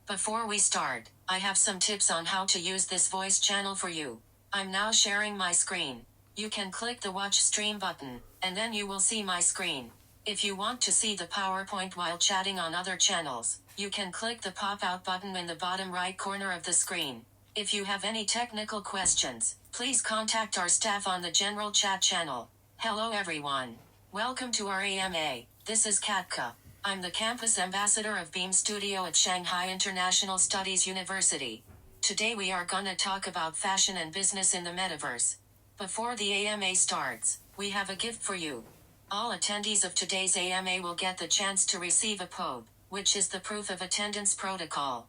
Before we start, I have some tips on how to use this voice channel for you. I'm now sharing my screen. You can click the watch stream button, and then you will see my screen. If you want to see the PowerPoint while chatting on other channels, you can click the pop-out button in the bottom right corner of the screen. If you have any technical questions, please contact our staff on the general chat channel. Hello everyone. Welcome to our AMA. This is Katka. I'm the campus ambassador of Beam Studio at Shanghai International Studies University. Today we are gonna talk about fashion and business in the metaverse. Before the AMA starts, we have a gift for you. All attendees of today's AMA will get the chance to receive a POB, which is the proof of attendance protocol.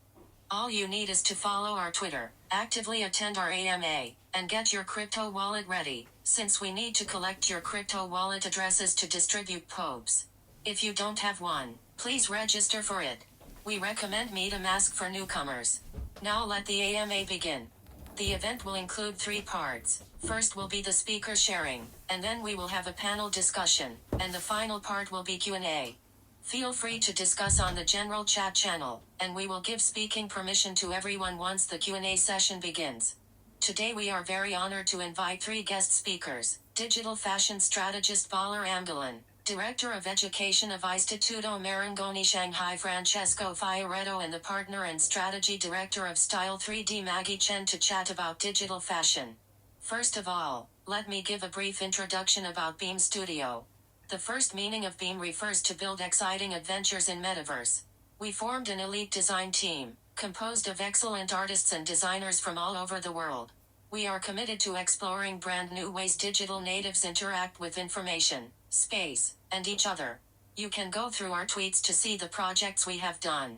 All you need is to follow our Twitter, actively attend our AMA, and get your crypto wallet ready, since we need to collect your crypto wallet addresses to distribute POBs. If you don't have one, please register for it. We recommend MetaMask for newcomers. Now let the AMA begin. The event will include 3 parts. First will be the speaker sharing, and then we will have a panel discussion, and the final part will be Q&A. Feel free to discuss on the general chat channel, and we will give speaking permission to everyone once the Q&A session begins. Today we are very honored to invite 3 guest speakers: digital fashion strategist Bolor Amgalan, Director of Education of Istituto Marangoni Shanghai Francesco Fioretto, and the Partner and Strategy Director of Style 3D Maggie Chen, to chat about digital fashion. First of all, let me give a brief introduction about Beam Studio. The first meaning of Beam refers to build exciting adventures in Metaverse. We formed an elite design team, composed of excellent artists and designers from all over the world. We are committed to exploring brand new ways digital natives interact with information, space, and each other. You can go through our tweets to see the projects we have done.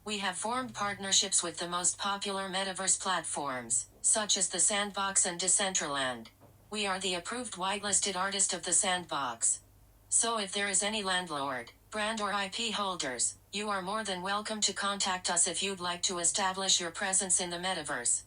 We have formed partnerships with the most popular metaverse platforms, such as the Sandbox and Decentraland. We are the approved whitelisted artist of the Sandbox. So if there is any landlord, brand or IP holders, you are more than welcome to contact us if you'd like to establish your presence in the metaverse.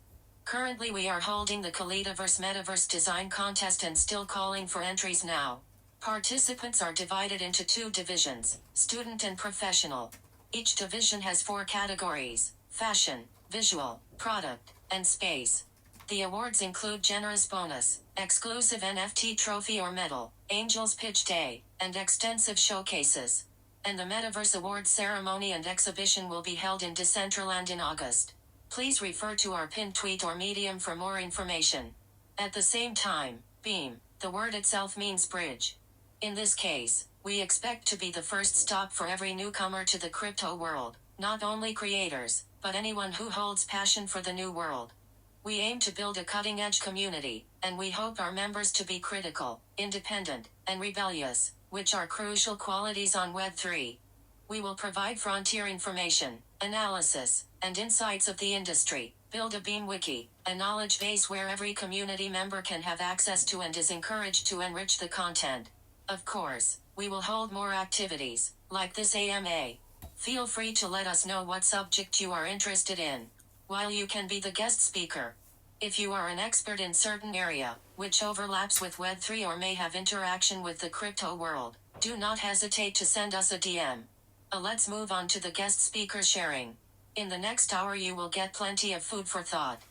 Currently we are holding the Kalitaverse Metaverse Design Contest and still calling for entries now. Participants are divided into 2 divisions, student and professional. Each division has 4 categories: fashion, visual, product, and space. The awards include generous bonus, exclusive NFT trophy or medal, Angels Pitch Day, and extensive showcases. And the Metaverse Awards ceremony and exhibition will be held in Decentraland in August. Please refer to our pinned tweet or Medium for more information. At the same time, Beam, the word itself means bridge. In this case, we expect to be the first stop for every newcomer to the crypto world, not only creators, but anyone who holds passion for the new world. We aim to build a cutting-edge community, and we hope our members to be critical, independent, and rebellious, which are crucial qualities on Web3. We will provide frontier information, analysis, and insights of the industry, build a Beam Wiki, a knowledge base where every community member can have access to and is encouraged to enrich the content. Of course, we will hold more activities, like this AMA. Feel free to let us know what subject you are interested in, while you can be the guest speaker. If you are an expert in certain area, which overlaps with Web3 or may have interaction with the crypto world, do not hesitate to send us a DM. Let's move on to the guest speaker sharing. In the next hour you will get plenty of food for thought.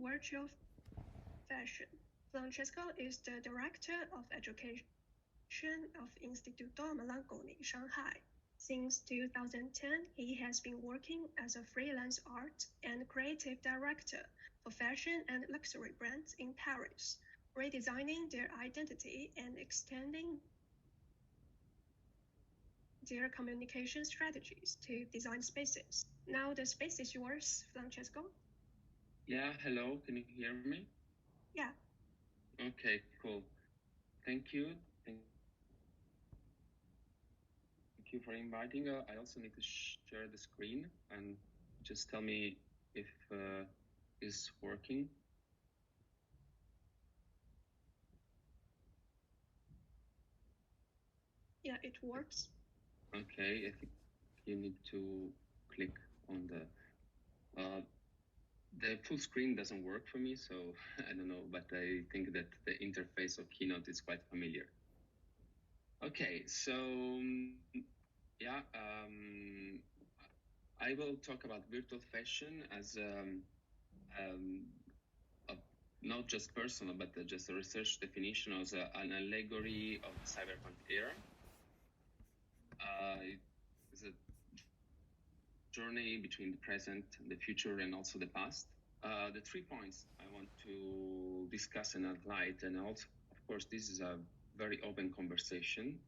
virtual fashion. Francesco is the Director of Education of Istituto Marangoni, Shanghai. Since 2010, he has been working as a freelance art and creative director for fashion and luxury brands in Paris, redesigning their identity and extending their communication strategies to design spaces. Now the space is yours, Francesco. Yeah, hello, can you hear me? Yeah. Okay, cool. Thank you. Thank you for inviting. I also need to share the screen and just tell me if it's working. Yeah, it works. Okay, I think you need to click on the full screen doesn't work for me, so I don't know, but I think that the interface of Keynote is quite familiar. Okay, so yeah, I will talk about virtual fashion as not just personal, but just a research definition as an allegory of the cyberpunk era. It's a journey between the present, the future, and also the past. The 3 points I want to discuss and highlight, and also, of course, this is a very open conversation,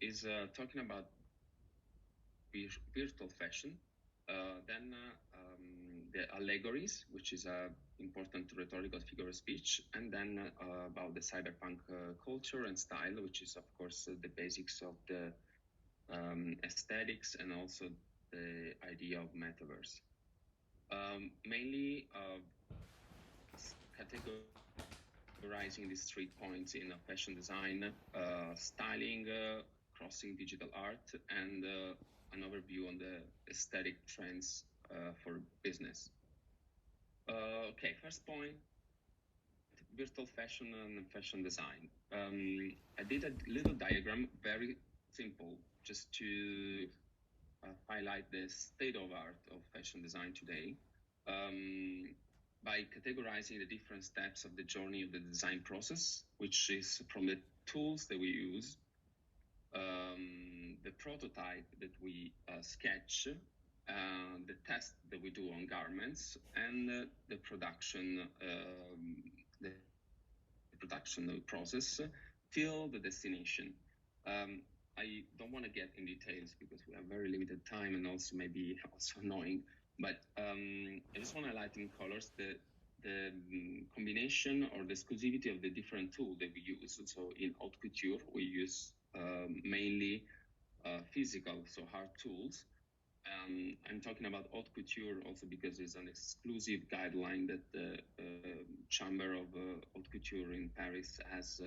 is talking about virtual fashion, then the allegories, which is an important rhetorical figure of speech, and then about the cyberpunk culture and style, which is, of course, the basics of the aesthetics and also the idea of metaverse. Mainly categorizing these 3 points in fashion design, styling, crossing digital art, and an overview on the aesthetic trends for business. Okay, first point, virtual fashion and fashion design. I did a little diagram, very simple, just to highlight the state of art of fashion design today. By categorizing the different steps of the journey of the design process, which is from the tools that we use, the prototype that we sketch, the test that we do on garments, and the production process till the destination. I don't want to get in details because we have very limited time and also maybe also annoying, but I just want to highlight in colors the combination or the exclusivity of the different tools that we use. So in haute couture, we use mainly physical, so hard tools. I'm talking about haute couture also because it's an exclusive guideline that the Chamber of Haute Couture in Paris has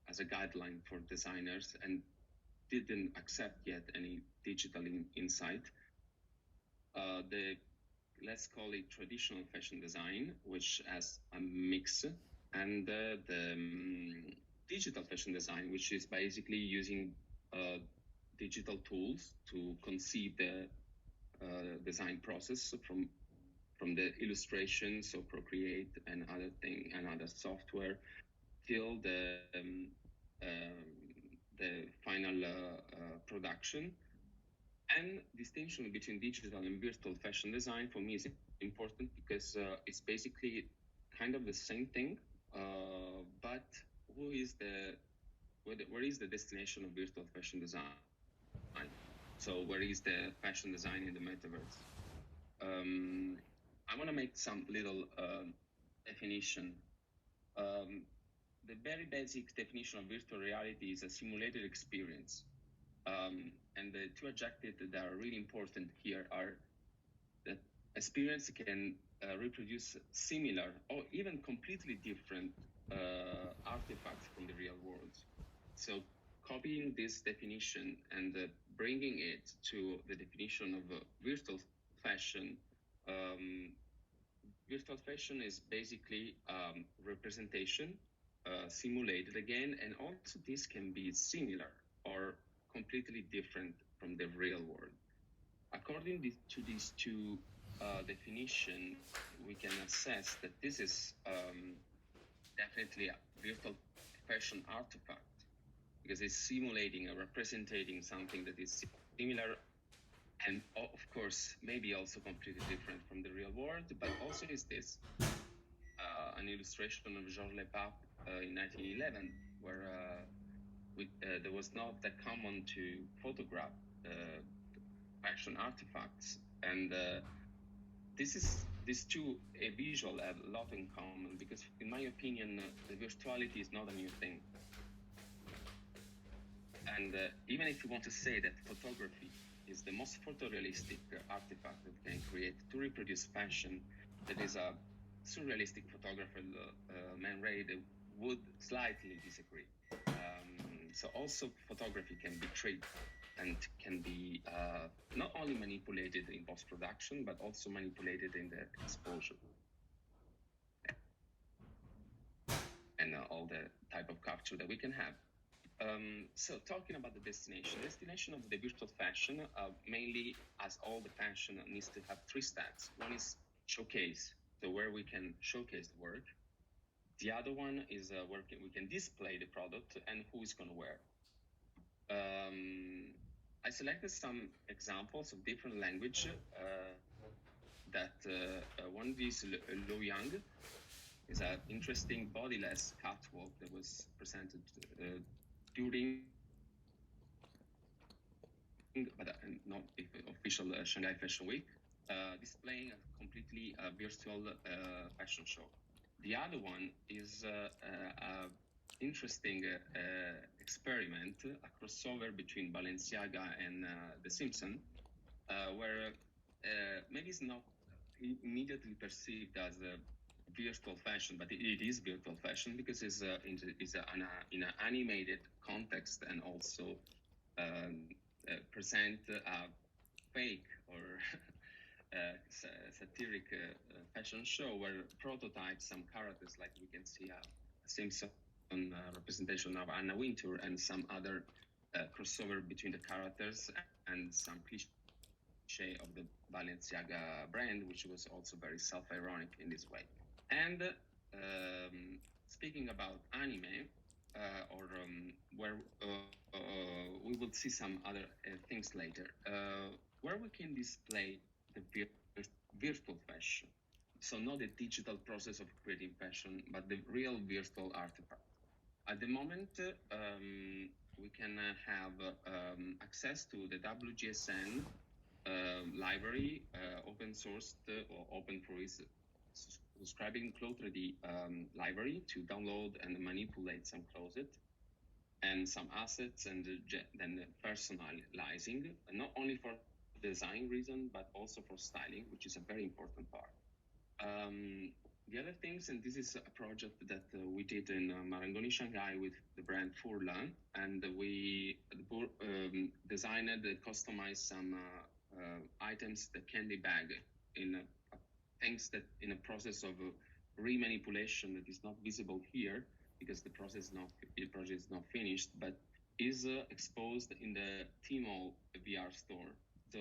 as a guideline for designers and didn't accept yet any digital insight. Let's call it traditional fashion design, which has a mix, and the digital fashion design, which is basically using digital tools to conceive the design process from the illustration, so Procreate and other software, till the final production. And distinction between digital and virtual fashion design for me is important because it's basically kind of the same thing, but where is the destination of virtual fashion design? So where is the fashion design in the metaverse? I want to make some little definition. The very basic definition of virtual reality is a simulated experience. And the 2 adjectives that are really important here are that experience can reproduce similar or even completely different artifacts from the real world. So copying this definition and bringing it to the definition of virtual fashion, virtual fashion is basically representation, simulated again, and also this can be similar or completely different from the real world. According to these 2 definition, we can assess that this is definitely a virtual fashion artifact, because it's simulating or representing something that is similar and, of course, maybe also completely different from the real world, but also is this an illustration of Georges Lepape in 1911, where there was not that common to photograph fashion artifacts, and these two visual have a lot in common, because in my opinion the virtuality is not a new thing, and even if you want to say that photography is the most photorealistic artifact that can create to reproduce fashion, that is a surrealistic photographer, Man Ray, would slightly disagree. So also photography can be tricked and can be not only manipulated in post-production, but also manipulated in the exposure and all the type of capture that we can have. So talking about the destination of the virtual fashion, mainly, as all the fashion needs to have three steps. One is showcase, so where we can showcase the work. The other one is where we can display the product and who is going to wear. I selected some examples of different language that one is Lo Yang, is an interesting bodiless catwalk that was presented during, but not official Shanghai Fashion Week, displaying a completely virtual fashion show. The other one is an interesting experiment, a crossover between Balenciaga and The Simpsons, where maybe it's not immediately perceived as a virtual fashion, but it is virtual fashion because it's in an animated context, and also present a fake or satiric fashion show where prototypes some characters, like we can see a Simpson representation of Anna Wintour and some other crossover between the characters, and some cliche of the Balenciaga brand, which was also very self-ironic in this way. And speaking about anime, where we will see some other things later, where we can display the virtual fashion. So not the digital process of creating fashion, but the real virtual artifact. At the moment, we can have access to the WGSN library, open sourced or open for its subscribing clothes the library to download and manipulate some closet and some assets, and then personalizing, not only for design reason, but also for styling, which is a very important part. The other things, and this is a project that we did in Marangoni, Shanghai, with the brand Furlan, and we designed and customized some items, the candy bag, in things that in a process of remanipulation that is not visible here, because the project is not finished, but is exposed in the Tmall VR store. So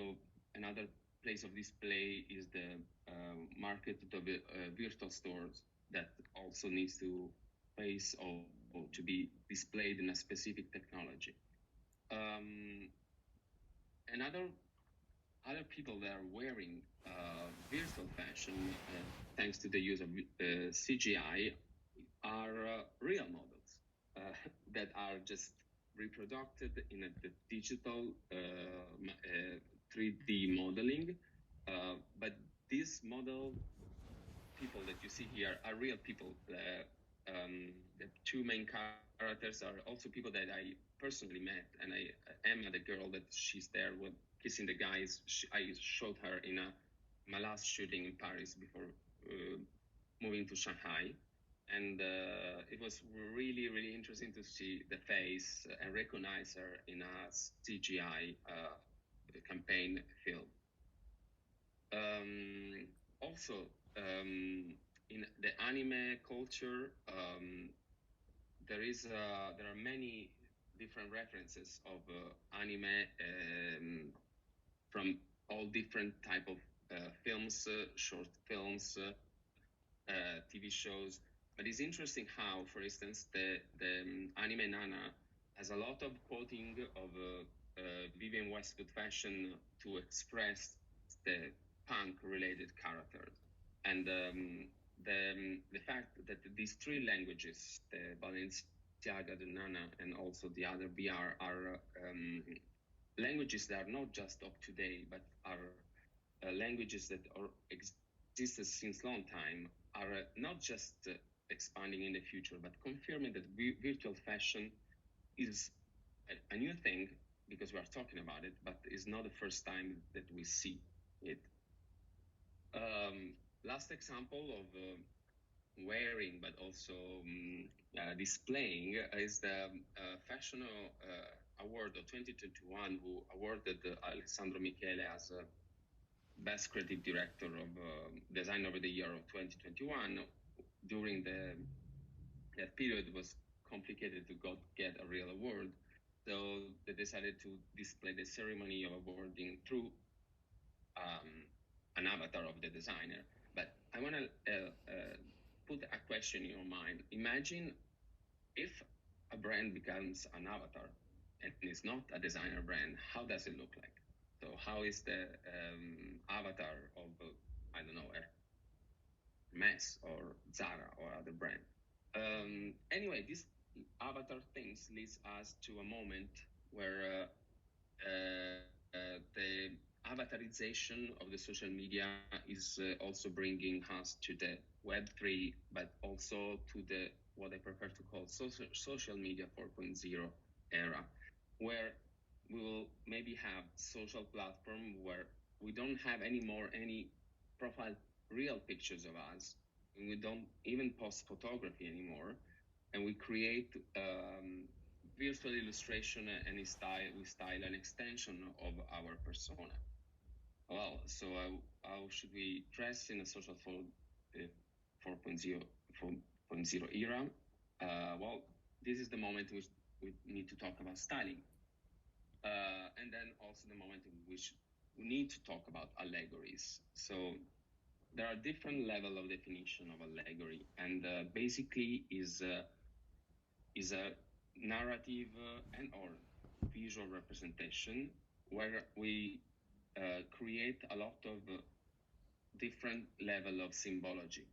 another place of display is the market of virtual stores that also needs to face or to be displayed in a specific technology. And other people that are wearing virtual fashion, thanks to the use of CGI, are real models that are just reproduced in the digital 3D modeling. But these model people that you see here are real people. The two main characters are also people that I personally met, and Emma, the girl that she's there with kissing the guys, I showed her in my last shooting in Paris before moving to Shanghai. And it was really, really interesting to see the face and recognize her in a CGI campaign film. Also, in the anime culture, there are many different references of anime from all different type of films, short films, TV shows. But it's interesting how, for instance, the anime Nana has a lot of quoting of Vivienne Westwood fashion to express the punk-related characters, and the fact that these three languages, the Balenciaga, the Nana, and also the other BR, are languages that are not just of today, but are languages that are existed since long time, are not just expanding in the future, but confirming that virtual fashion is a new thing, because we are talking about it, but it's not the first time that we see it. Last example of wearing, but also displaying, is the Fashion Award of 2021, who awarded Alessandro Michele as Best Creative Director of Design over the Year of 2021. During that period, it was complicated to get a real award, so they decided to display the ceremony of awarding through an avatar of the designer. But I want to put a question in your mind. Imagine if a brand becomes an avatar and is not a designer brand, how does it look like? So how is the avatar of, I don't know, Hermes or Zara or other brand? Anyway, this avatar things leads us to a moment where the avatarization of the social media is also bringing us to the Web3, but also to the what I prefer to call social media 4.0 era, where we will maybe have social platform where we don't have anymore any profile real pictures of us, and we don't even post photography anymore, and we create virtual illustration and we style an extension of our persona. Well, so how should we dress in a social 4.0 era? Well, this is the moment in which we need to talk about styling. And then also the moment in which we need to talk about allegories. So there are different level of definition of allegory, and basically is a narrative and or visual representation where we create a lot of different level of symbology.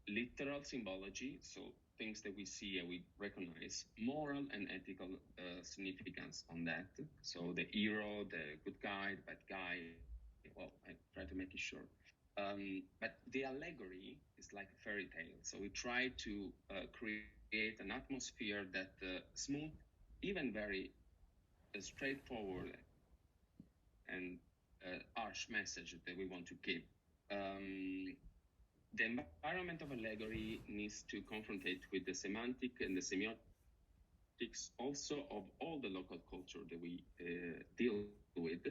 Literal symbology, so things that we see and we recognize, moral and ethical significance on that. So the hero, the good guy, the bad guy. Well, I try to make it short. But the allegory is like a fairy tale. So we try to create an atmosphere that smooth, even very straightforward and harsh message that we want to give. The environment of allegory needs to confrontate with the semantic and the semiotics also of all the local culture that we deal with,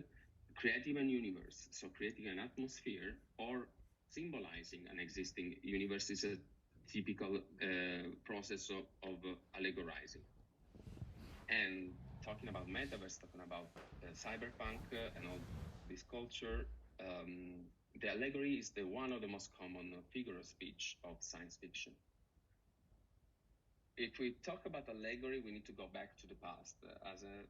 creating a universe. So creating an atmosphere or symbolizing an existing universe is a typical process of allegorizing. And talking about metaverse, talking about cyberpunk and all this culture, the allegory is the one of the most common figure of speech of science fiction. If we talk about allegory, we need to go back to the past. As an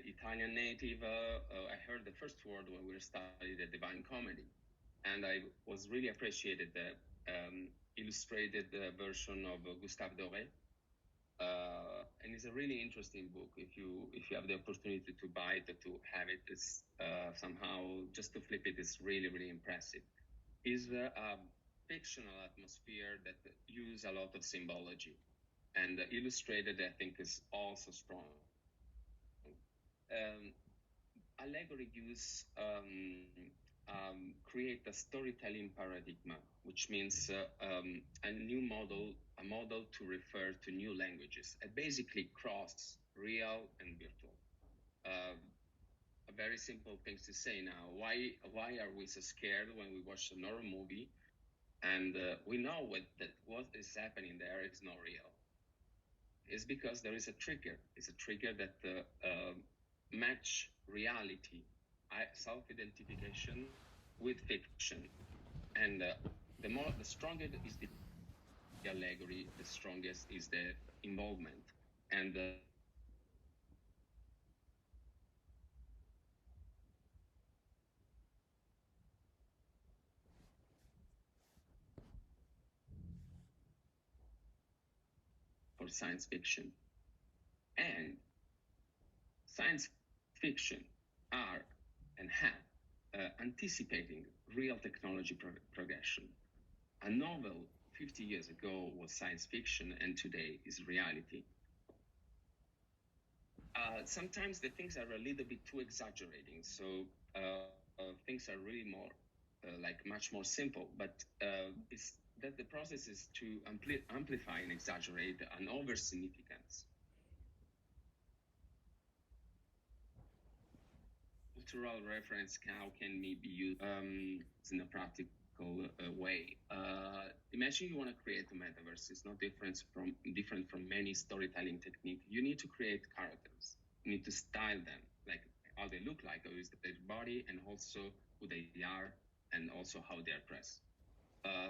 Italian native, I heard the first word when we studied the Divine Comedy, and I was really appreciated the illustrated version of Gustave Doré. And it's a really interesting book. If you have the opportunity to buy it, to have it, is somehow just to flip it is really, really impressive. It's a fictional atmosphere that use a lot of symbology, and illustrated, I think, is also strong. Allegory use create a storytelling paradigm, which means a new model, a model to refer to new languages, and basically cross real and virtual. A very simple thing to say now. Why are we so scared when we watch a horror movie, and we know what is happening there is not real? It's because there is a trigger. It's a trigger that match reality, self-identification with fiction. And the stronger is the allegory, the strongest is the involvement. And for science fiction. And science fiction are and have anticipating real technology progression. A novel 50 years ago was science fiction, and today is reality. Sometimes the things are a little bit too exaggerating, so things are really more like much more simple, but it's that the process is to amplify and exaggerate an over significance. Cultural reference, how can be used in a practical way? Imagine you want to create a metaverse. It's not different from many storytelling techniques. You need to create characters. You need to style them, like how they look like, how is their body, and also who they are, and also how they are dressed.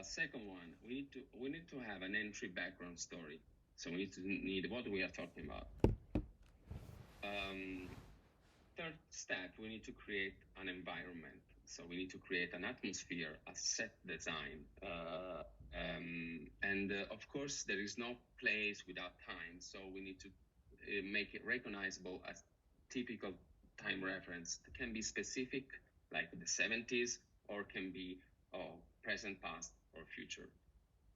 Second one, we need to have an entry background story. So we need what we are talking about. Third step, we need to create an environment. So we need to create an atmosphere, a set design. And of course, there is no place without time. So we need to make it recognizable as typical time reference. It can be specific, like the 70s, or can be present, past, or future.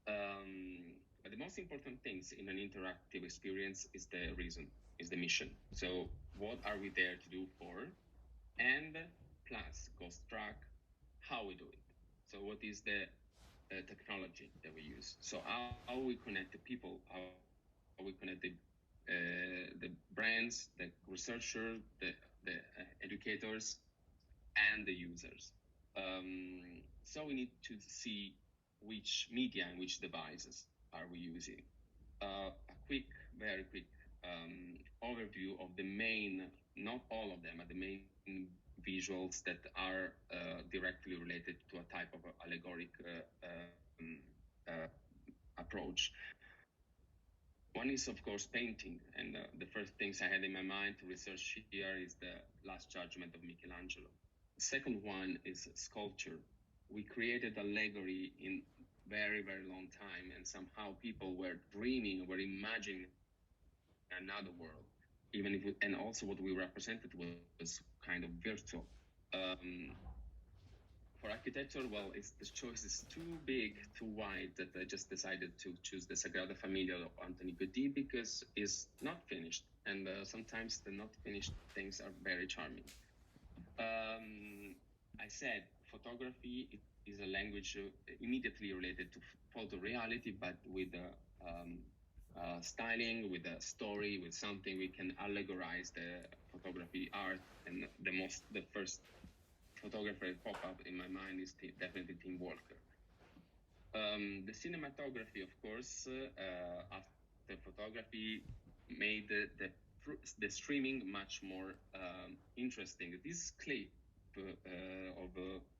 But the most important things in an interactive experience is the reason, is the mission. So what are we there to do for? And plus cost track, how we do it. So what is the technology that we use? So how we connect the people, how we connect the brands, the researchers, the educators, and the users. So we need to see which media and which devices are we using. A very quick overview of the main, not all of them, but the main visuals that are directly related to a type of allegoric approach. One is, of course, painting, and the first things I had in my mind to research here is the Last Judgment of Michelangelo. The second one is sculpture. We created allegory in very, very long time, and somehow people were dreaming, were imagining another world, even if, and also what we represented was kind of virtual. For architecture, well, the choice is too big, too wide, that I just decided to choose the Sagrada Familia of Anthony Gaudí because it's not finished, and sometimes the not finished things are very charming. I said photography is a language immediately related to photoreality, but with styling, with a story, with something we can allegorize the photography art. And the first photographer that pop up in my mind is definitely Tim Walker. The cinematography, of course, after photography made the streaming much more interesting. This clip of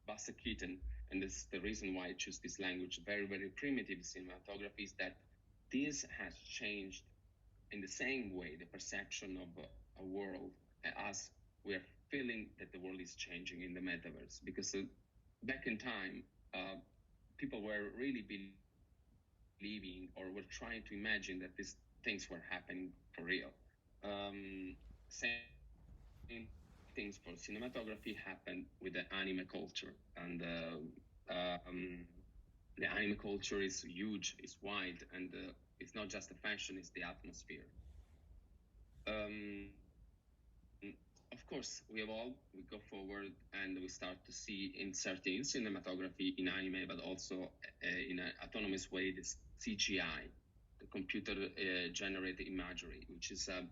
Buster Keaton, and this is the reason why I choose this language, very, very primitive cinematography, is that this has changed in the same way the perception of a world as we are feeling that the world is changing in the metaverse. Because back in time, people were really believing or were trying to imagine that these things were happening for real. Same things for cinematography happened with the anime culture, and the anime culture is huge, it's wide, and it's not just the fashion, it's the atmosphere. Of course, we evolve, we go forward, and we start to see inserting in cinematography, in anime, but also in an autonomous way, this CGI, the computer generated imagery, which is a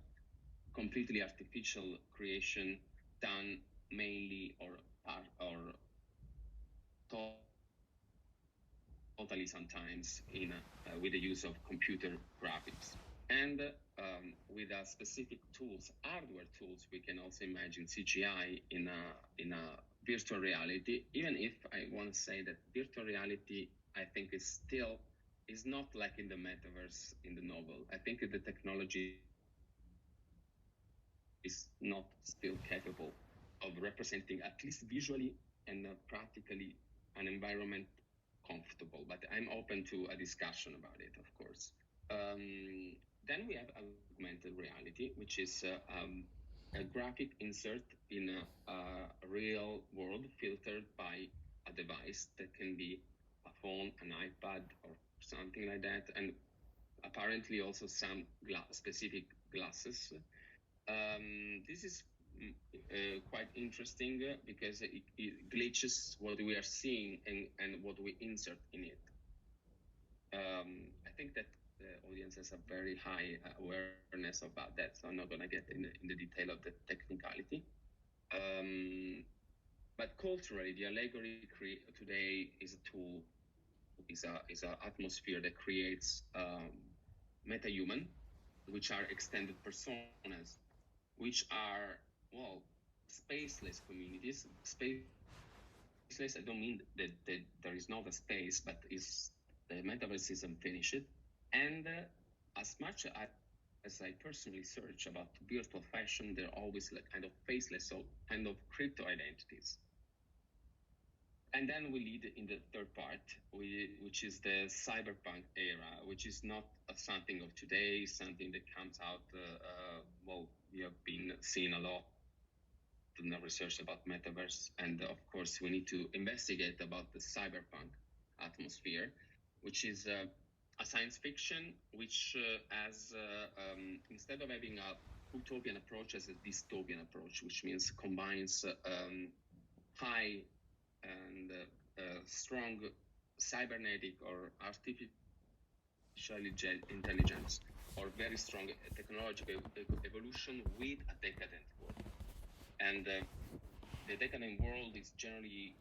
completely artificial creation done mainly or totally sometimes in with the use of computer graphics. And with specific tools, hardware tools, we can also imagine CGI in a virtual reality, even if I want to say that virtual reality, I think is not like in the metaverse in the novel. I think the technology is not still capable of representing, at least visually and practically, an environment comfortable. But I'm open to a discussion about it, of course. Then we have augmented reality, which is a graphic insert in a real world filtered by a device that can be a phone, an iPad, or something like that, and apparently also some specific glasses. This is quite interesting because it glitches what we are seeing and what we insert in it. I think that the audience has a very high awareness about that, so I'm not going to get in the detail of the technicality. But culturally, the allegory today is a tool, is an atmosphere that creates meta-human, which are extended personas, which are, well, spaceless communities. Spaceless, I don't mean that there is not a space, but the metaverse is unfinished. And as much as I personally search about virtual fashion, they're always like kind of faceless, so kind of crypto identities. And then we lead in the third part, which is the cyberpunk era, which is not something of today, something that comes out, well, we have been seeing a lot in the research about metaverse. And of course, we need to investigate about the cyberpunk atmosphere, which is a science fiction, which has, instead of having a utopian approach, has a dystopian approach, which means combines high and strong cybernetic or artificial intelligence, or very strong technological evolution with a decadent world. And the decadent world is generally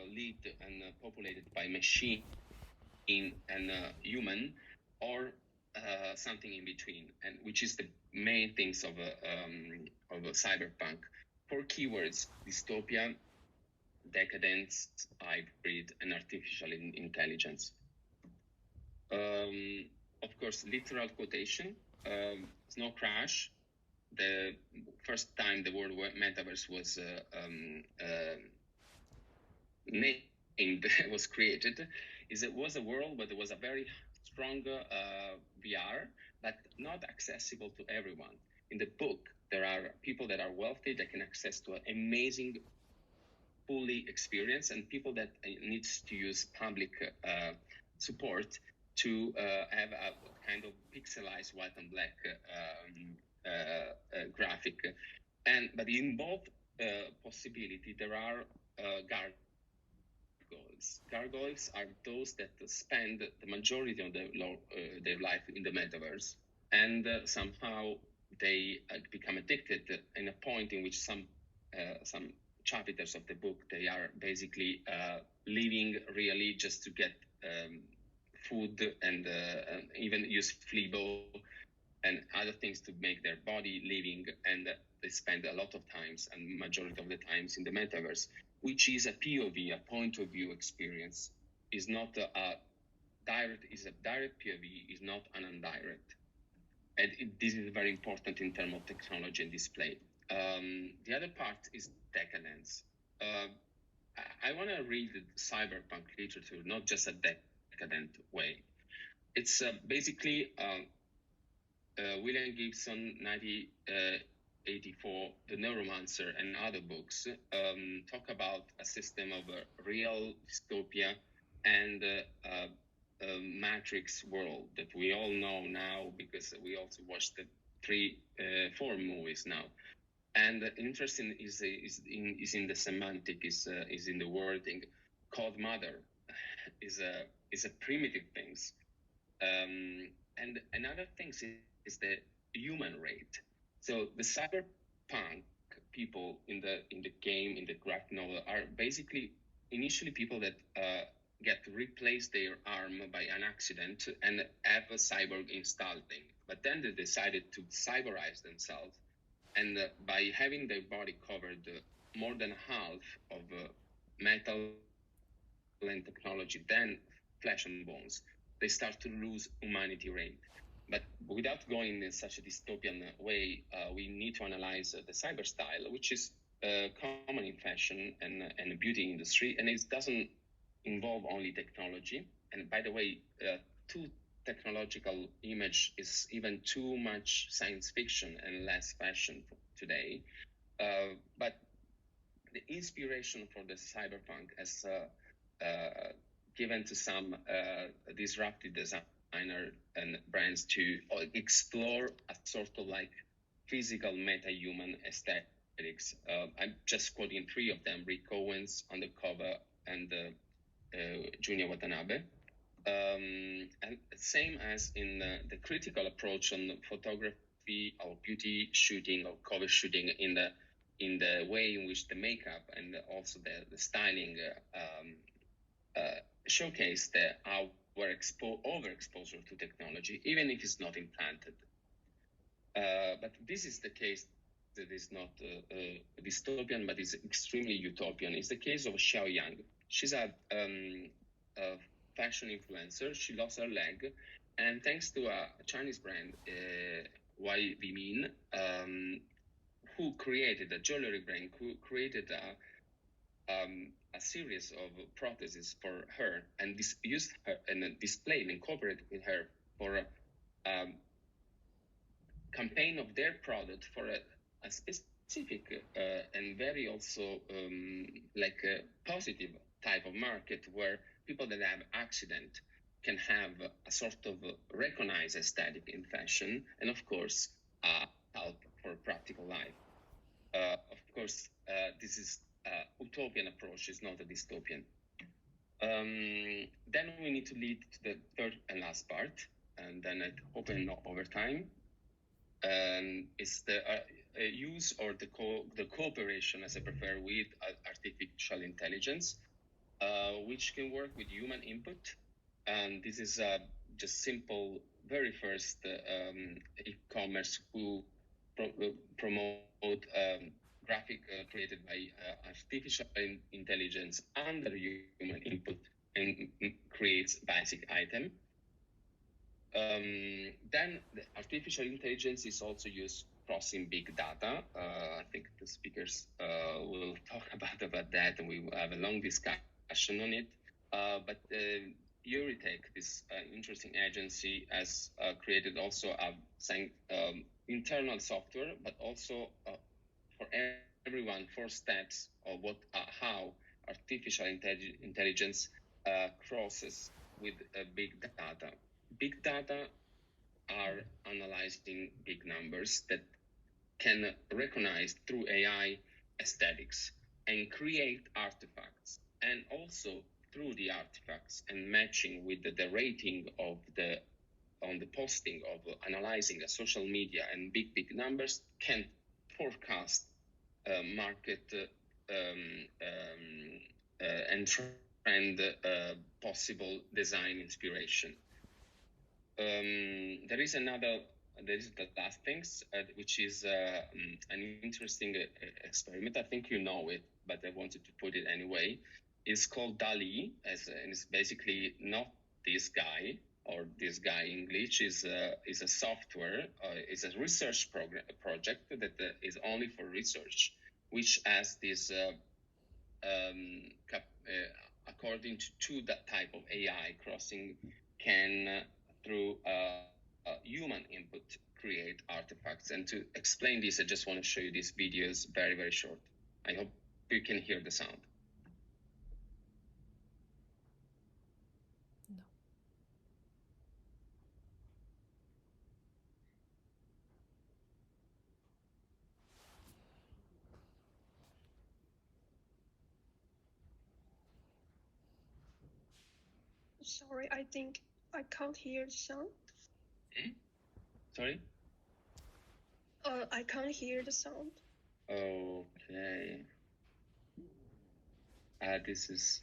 lived and populated by machine and human, or something in between, and which is the main things of a cyberpunk. 4 keywords: dystopia, decadence, hybrid, and artificial intelligence. Of course, literal quotation, Snow Crash, the first time the word metaverse was named, was created, it was a world, but there was a very strong VR, but not accessible to everyone. In the book, there are people that are wealthy that can access to an amazing fully experience, and people that needs to use public support to have a kind of pixelized white and black graphic. But in both possibility, there are gargoyles. Gargoyles are those that spend the majority of their life in the metaverse, and somehow they become addicted in a point in which some chapters of the book, they are basically living really just to get food and even use Fleabo and other things to make their body living, and they spend a lot of times and majority of the times in the metaverse, which is a POV, a point of view experience. Is not a direct, is a direct POV, is not an indirect. And this is very important in terms of technology and display. The other part is decadence. I want to read the cyberpunk literature, not just a decadent way. It's basically William Gibson, 1984, The Neuromancer, and other books talk about a system of a real dystopia and a Matrix world that we all know now, because we also watched the 4 movies now. And interesting is in the semantic, is in the wording. Code mother is a primitive things, and another thing is the human rate. So the cyberpunk people in the game, in the graphic novel, are basically initially people that get replaced their arm by an accident and have a cyborg installed thing. But then they decided to cyberize themselves, and by having their body covered more than half of metal and technology than flesh and bones, they start to lose humanity rate. But without going in such a dystopian way, we need to analyze the cyber style, which is common in fashion and beauty industry, and it doesn't involve only technology. And by the way, too technological image is even too much science fiction and less fashion today. But the inspiration for the cyberpunk has given to some disruptive designer and brands to explore a sort of like physical meta-human aesthetics. I'm just quoting three of them: Rick Owens on the cover and Junya Watanabe. And same as in the critical approach on photography or beauty shooting or cover shooting in the way in which the makeup and also the styling showcase our overexposure to technology, even if it's not implanted. But this is the case that is not dystopian, but is extremely utopian. It's the case of Xiao Yang. She's a fashion influencer. She lost her leg, and thanks to a Chinese brand, YVMin, who created a jewelry brand, who created a series of prostheses for her, and used her and displayed and cooperated with her for a campaign of their product for a specific and very also positive type of market, where people that have accident can have a sort of recognized aesthetic in fashion, and of course help for practical life. Of course, this is utopian approach, is not a dystopian. Then we need to lead to the third and last part, and then it open over time. It's the use or the cooperation, as I prefer, with artificial intelligence, which can work with human input. And this is just simple, very first e-commerce who promote graphic created by artificial intelligence under human input and creates basic item. Then the artificial intelligence is also used crossing big data. I think the speakers will talk about that, and we will have a long discussion on it. But Euritech, this interesting agency, has created also a internal software, but also for everyone, 4 steps of how artificial intelligence crosses with big data. Big data are analyzing big numbers that can recognize through AI aesthetics and create artifacts, and also through the artifacts and matching with the rating of on the posting of analyzing a social media and big numbers can forecast market and trend possible design inspiration. There is the last things, which is an interesting experiment. I think you know it, but I wanted to put it anyway. It's called DALL-E, and it's basically not this guy, or this guy in English is a software. It's a research project that is only for research, which has this according to that type of AI crossing can through human input create artifacts. And to explain this, I just want to show you these videos, very, very short. I hope you can hear the sound. No. Sorry, I think I can't hear the sound. Sorry? I can't hear the sound. Okay. This is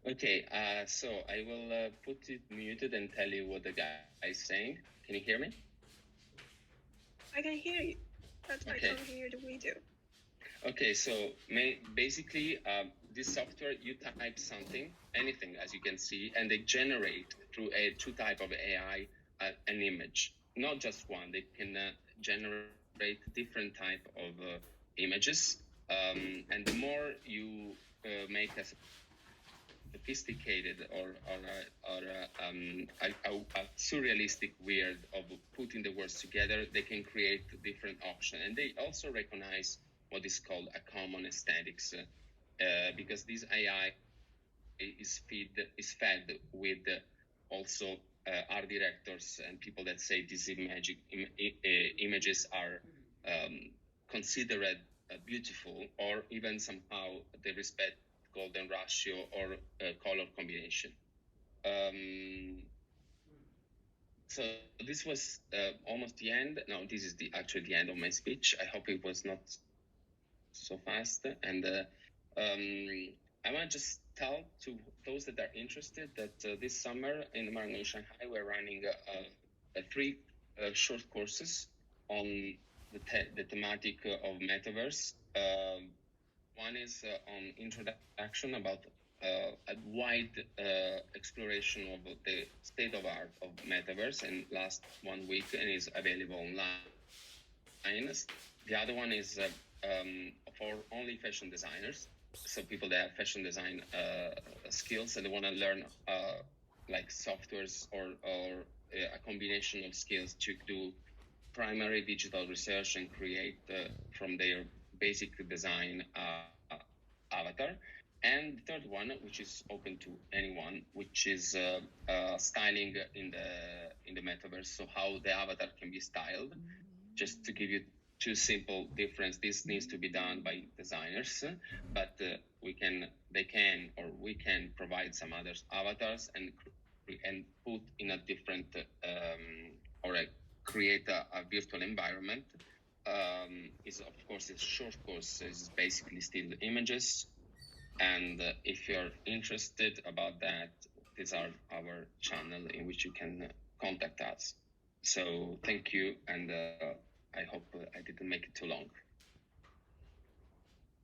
okay. So I will put it muted and tell you what the guy is saying. Can you hear me? I can hear you, but Okay. I can't hear the video. Okay, so basically, this software, you type something, anything, as you can see, and they generate through two type of AI an image, not just one. They can generate different type of images, and the more you make a sophisticated or a surrealistic weird of putting the words together, they can create different options, and they also recognize what is called a common aesthetics, because this AI is fed with also art directors and people that say these images are considered beautiful, or even somehow they respect golden ratio or color combination. So this was almost the end. No, this is actually the end of my speech. I hope it was not so fast. And I want to just tell to those that are interested that this summer in Marangoni, Shanghai, we're running three short courses on the thematic of Metaverse. One is on introduction about a wide exploration of the state of art of Metaverse, and last 1 week and is available online. The other one is for only fashion designers, so people that have fashion design skills and they want to learn like softwares or a combination of skills to do primary digital research and create from their basic design avatar. And the third one, which is open to anyone, which is styling in the metaverse. So how the avatar can be styled. Just to give you two simple difference, this needs to be done by designers, but we can provide some other avatars and put in a different create a virtual environment. Is of course a short course, is basically still images, and if you're interested about that, these are our channel in which you can contact us. So thank you, and I hope I didn't make it too long.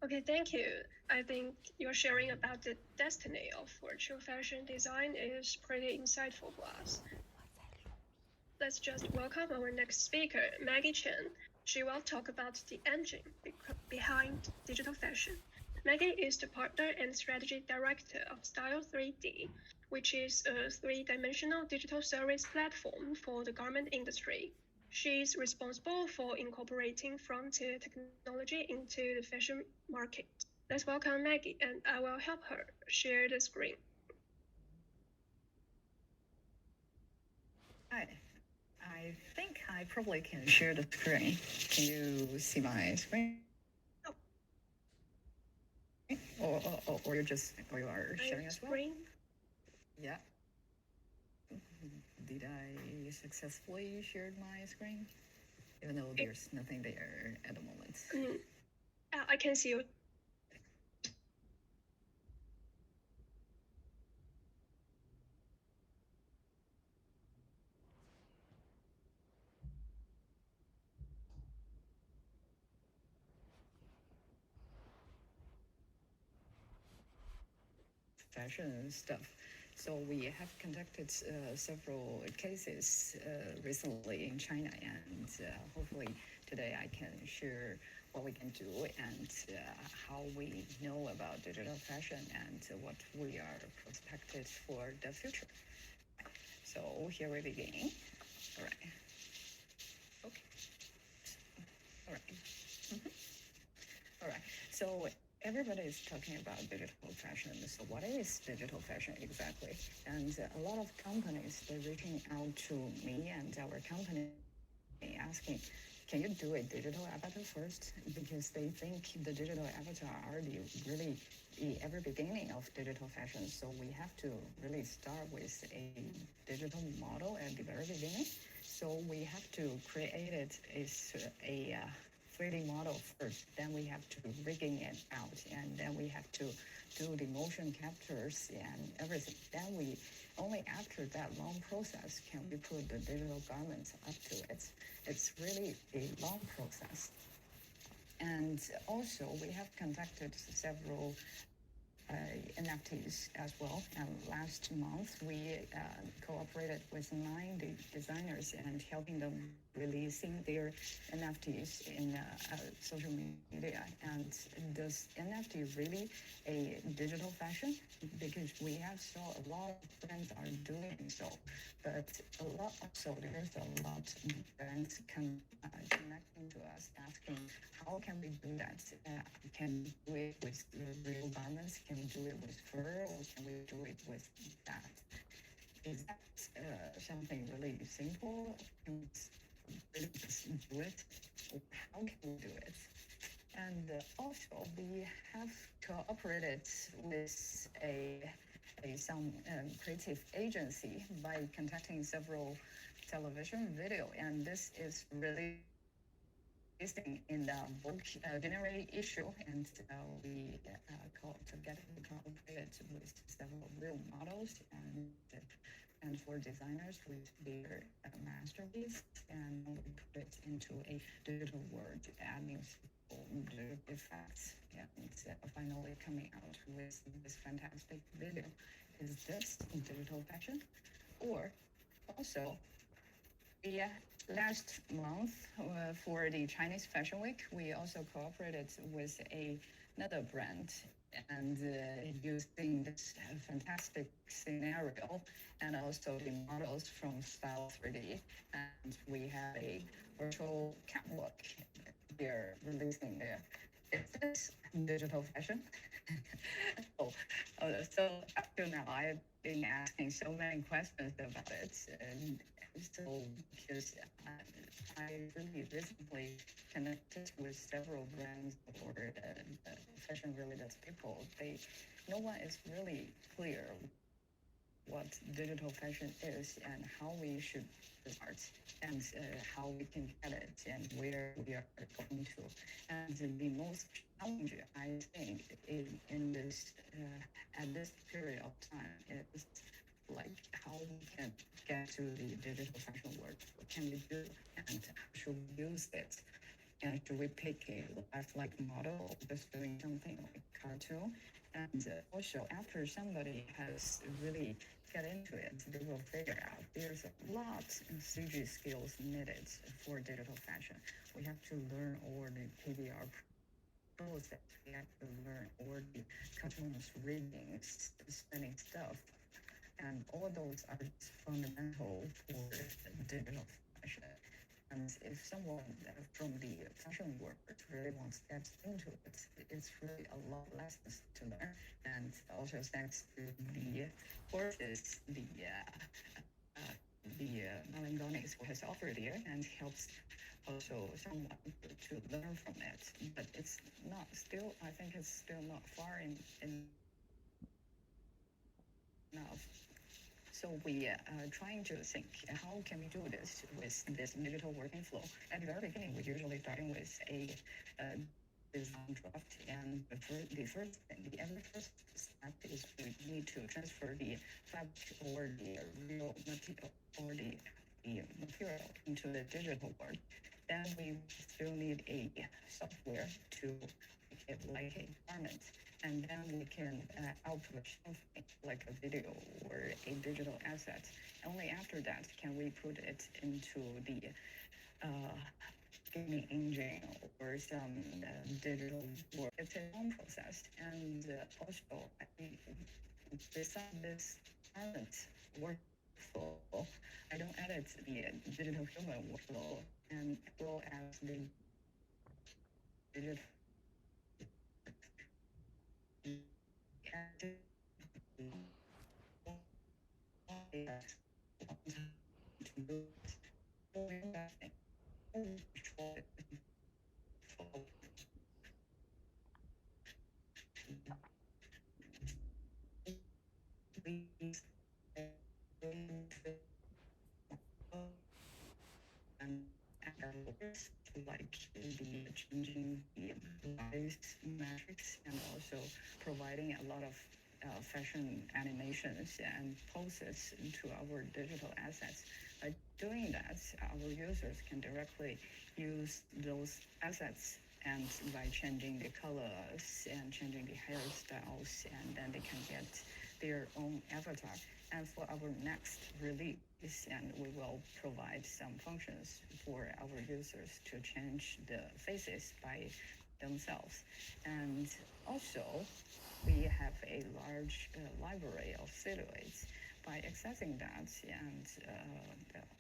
Okay, thank you. I think your sharing about the destiny of virtual fashion design is pretty insightful for us. Let's just welcome our next speaker, Maggie Chen. She will talk about the engine behind digital fashion. Maggie is the partner and strategy director of Style 3D, which is a three-dimensional digital service platform for the garment industry. She's responsible for incorporating frontier technology into the fashion market. Let's welcome Maggie, and I will help her share the screen. Hi. I think I probably can share the screen. Can you see my screen? Or you are sharing as well? Screen? Yeah. Did I successfully share my screen? Even though there's nothing there at the moment. I can see you. Fashion stuff. So we have conducted several cases recently in China, and hopefully today I can share what we can do and how we know about digital fashion and what we are prospected for the future. So here we begin. All right. Okay. All right. All right. So everybody is talking about digital fashion. So what is digital fashion exactly? And a lot of companies, they're reaching out to me and our company asking, can you do a digital avatar first? Because they think the digital avatar are really the ever beginning of digital fashion. So we have to really start with a digital model at the very beginning. So we have to create it as a 3D model first, then we have to rigging it out, and then we have to do the motion captures and everything. Then we only after that long process can we put the digital garments up to it. It's really a long process. And And also, we have conducted several NFTs as well. And last month, we cooperated with 9 designers and helping them releasing their NFTs in social media. And does NFT really a digital fashion? Because we have saw a lot of brands are doing so, but a lot also there's a lot of brands connecting to us asking how can we do that? Can we do it with real garments? Can we do it with fur? Or can we do it with that? Is that something really simple? Can we really just do it? Or how can we do it? And also, we have cooperated with some creative agency by conducting several television video, and this is really in the book January issue, and we cooperated with several real models and for designers with their masterpiece, and we put it into a digital world, adding digital effects, and finally coming out with this fantastic video. Is this digital fashion? Or also, yeah, last month for the Chinese Fashion Week, we also cooperated with another brand and using this fantastic scenario and also the models from Style 3D. And we have a virtual catwalk they're releasing there. Is this digital fashion? So up to now, I've been asking so many questions about it. And so because I really recently connected with several brands or fashion-related people, no one is really clear what digital fashion is and how we should start and how we can get it and where we are going to. And the most challenge, I think, in this at this period of time is like how we can get to the digital fashion world. What can we do and how should we use it? And should we pick a lifelike model or just doing something like cartoon? And also, after somebody has really get into it, they will figure out there's a lot of CG skills needed for digital fashion. We have to learn all the PBR process. We have to learn all the cartoons, readings, spelling stuff. And all those are fundamental for digital fashion. And if someone from the fashion world really wants to get into it, it's really a lot lessons to learn. And also thanks to the courses, the Marangoni who has offered here and helps also someone to learn from it. But it's not still, I think it's still not far enough. So we are trying to think how can we do this with this digital working flow. At the very beginning, we're usually starting with a design draft, and the first step is we need to transfer the fabric or the real material or the material into the digital world. Then we still need a software to make it like a garment. And then we can output something like a video or a digital asset. Only after that can we put it into the gaming engine or some digital work. It's a long process. And also, I think besides this current workflow, I don't edit the digital human workflow and as well as the digital like the changing the lives metrics and also providing a lot of fashion animations and poses to our digital assets. By doing that, our users can directly use those assets and by changing the colors and changing the hairstyles, and then they can get their own avatar. And for our next release, and we will provide some functions for our users to change the faces by themselves. And also, we have a large library of silhouettes. By accessing that, and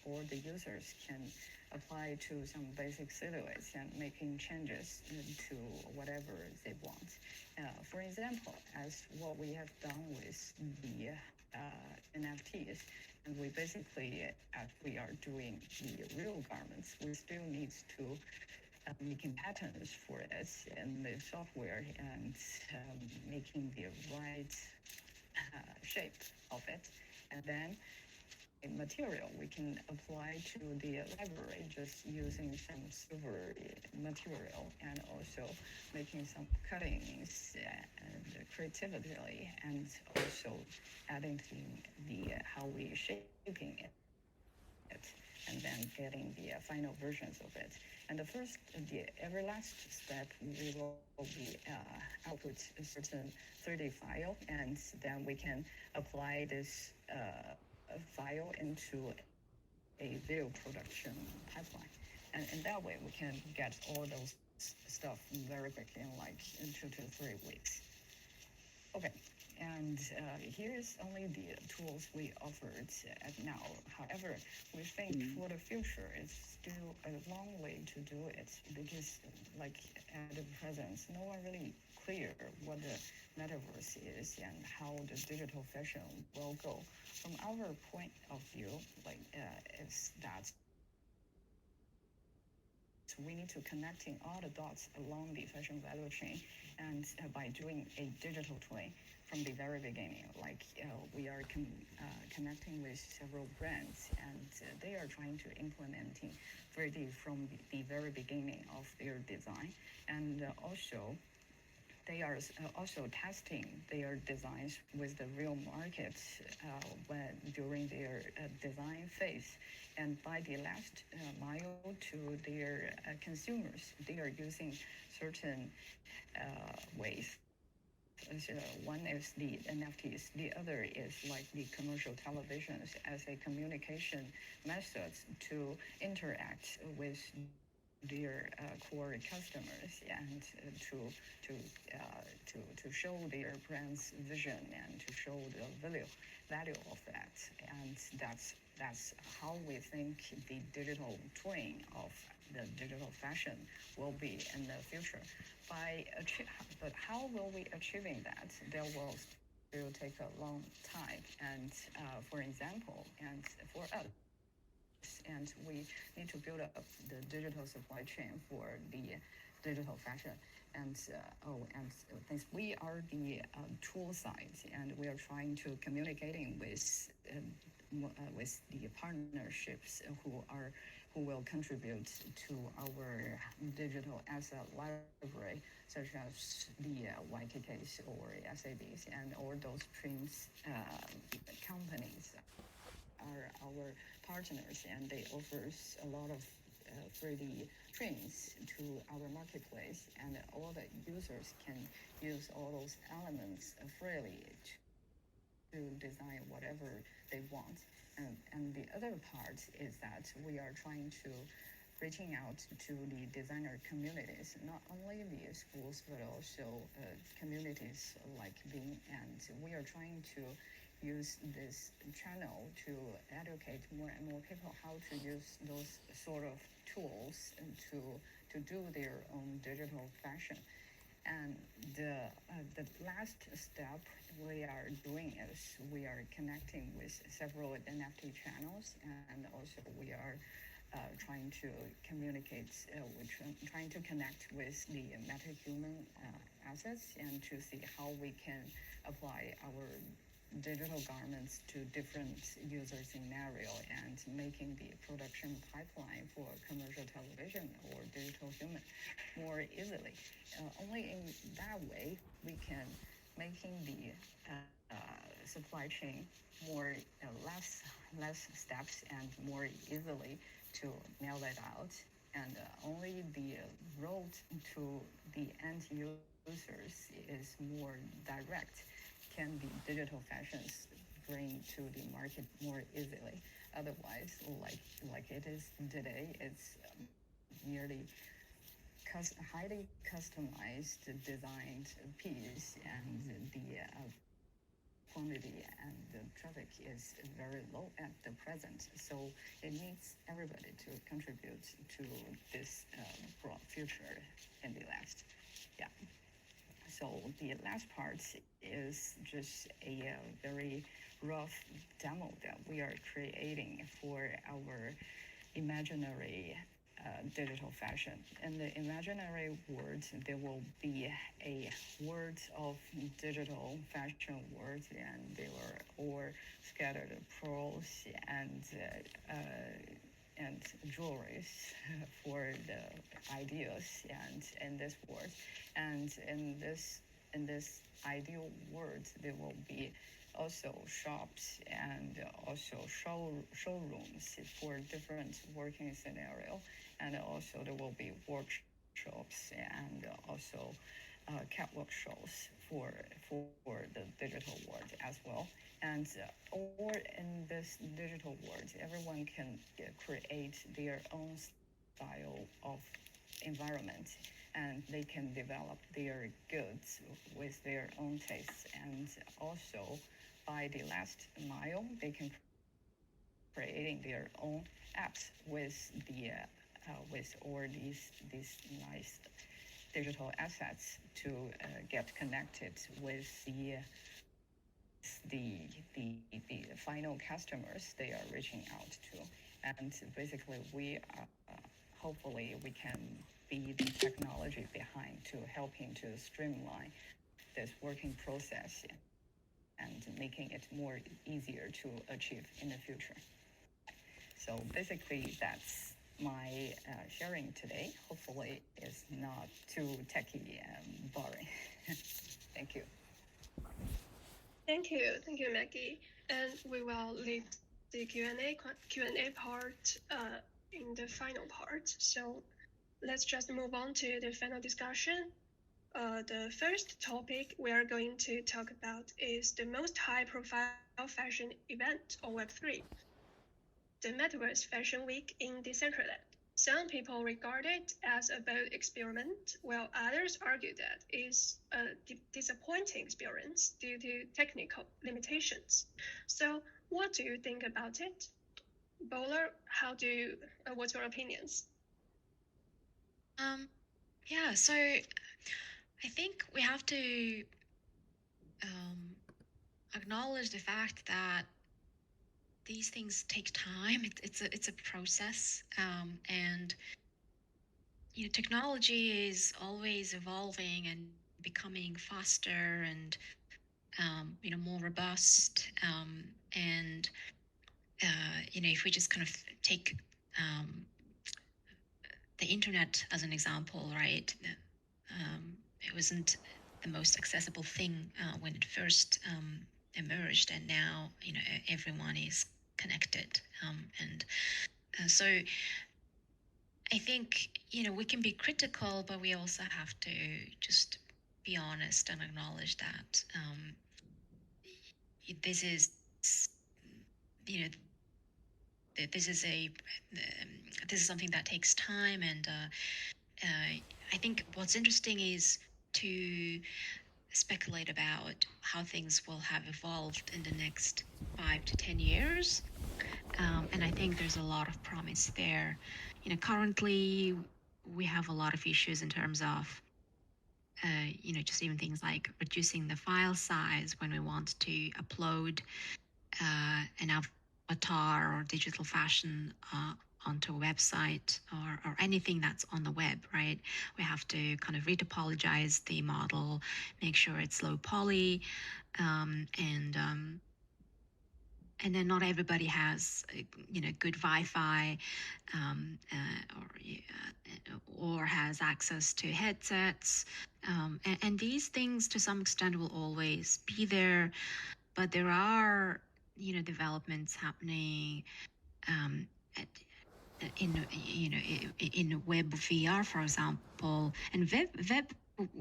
all the users can apply to some basic silhouettes and making changes to whatever they want. For example, as what we have done with the NFTs, and we basically, as we are doing the real garments, we still need to making patterns for it in the software and making the right shape of it. And then a material we can apply to the library just using some silver material and also making some cuttings and creatively and also adding to the how we shaping it and then getting the final versions of it. And the every last step, we will be output a certain 3D file, and then we can apply this file into a video production pipeline. And in that way, we can get all those stuff very quickly in 2 to 3 weeks. Okay, and here is only the tools we offered now. However, we think for the future, it's still a long way to do it because, at the present, no one really clear what the metaverse is and how the digital fashion will go. From our point of view, is that we need to connecting all the dots along the fashion value chain, and by doing a digital twin from the very beginning, we are connecting with several brands, and they are trying to implementing 3D from the very beginning of their design, and also they are also testing their designs with the real market during their design phase. And by the last mile to their consumers, they are using certain ways. One is the NFTs, the other is like the commercial televisions as a communication method to interact with their core customers and to show their brand's vision and to show the value of that. And that's how we think the digital twin of the digital fashion will be in the future. But how will we achieving that? There will still take a long time. And for example, and for us, and we need to build up the digital supply chain for the digital fashion. And since we are the tool side, and we are trying to communicating with the partnerships who will contribute to our digital asset library, such as the YKKs or SABs, and all those prints companies are our partners, and they offers a lot of 3D prints to our marketplace, and all the users can use all those elements freely to design whatever they want. And the other part is that we are trying to reaching out to the designer communities, not only the schools, but also communities like Bing, and we are trying to use this channel to educate more and more people how to use those sort of tools and to do their own digital fashion. And the last step we are doing is we are connecting with several NFT channels, and also we are trying to communicate, trying to connect with the metahuman assets and to see how we can apply our digital garments to different user scenario and making the production pipeline for commercial television or digital human more easily. Only in that way we can making the supply chain more less steps and more easily to nail it out. and only the road to the end users is more direct, can the digital fashions bring to the market more easily. Otherwise, like it is today, it's nearly highly customized, designed piece, and the quantity and the traffic is very low at the present. So it needs everybody to contribute to this broad future in the last. Yeah. So the last part is just a very rough demo that we are creating for our imaginary digital fashion. In the imaginary world, there will be a word of digital fashion words, and they were all scattered pearls and jewelries for the ideas and in this world. And in this ideal world, there will be also shops and also showrooms for different working scenario, and also there will be workshops and also catwalk shows for the digital world as well. And or in this digital world, everyone can create their own style of environment, and they can develop their goods with their own tastes. And also by the last mile, they can creating their own apps with with all these nice digital assets to get connected with the final customers they are reaching out to. And basically, we hopefully we can be the technology behind to helping to streamline this working process and making it more easier to achieve in the future. So basically, that's my sharing today. Hopefully, it's not too techy and boring. Thank you. Thank you, Maggie. And we will leave the Q&A part in the final part. So let's just move on to the final discussion. The first topic we are going to talk about is the most high-profile fashion event on Web3, the Metaverse Fashion Week in Decentraland. Some people regard it as a bold experiment, while others argue that it's a disappointing experience due to technical limitations. So, what do you think about it? Bolor, what's your opinions? Yeah, so I think we have to acknowledge the fact that these things take time. It's a process, and technology is always evolving and becoming faster and more robust. And if we just kind of take the internet as an example, right? It wasn't the most accessible thing when it first emerged, and now everyone is connected, and so I think we can be critical, but we also have to just be honest and acknowledge that this is this is something that takes time, and I think what's interesting is to speculate about how things will have evolved in the next 5 to 10 years. And I think there's a lot of promise there. Currently we have a lot of issues in terms of, just even things like reducing the file size when we want to upload an avatar or digital fashion onto a website or anything that's on the web, right? We have to kind of retopologize the model, make sure it's low poly, and then not everybody has good Wi-Fi, or has access to headsets, and these things to some extent will always be there, but there are developments happening in web VR, for example, and web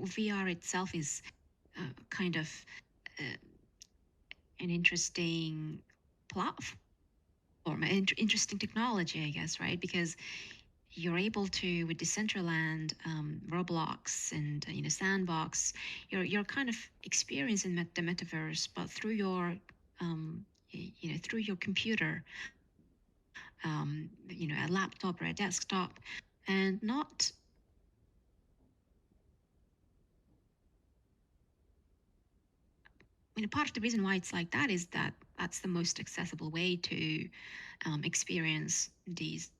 VR itself is kind of an interesting platform, interesting technology, I guess, right? Because you're able to, with Decentraland, Roblox, and Sandbox, you're kind of experiencing the metaverse, but through your through your computer, a laptop or a desktop, and not. Part of the reason why it's like that is that that's the most accessible way to experience these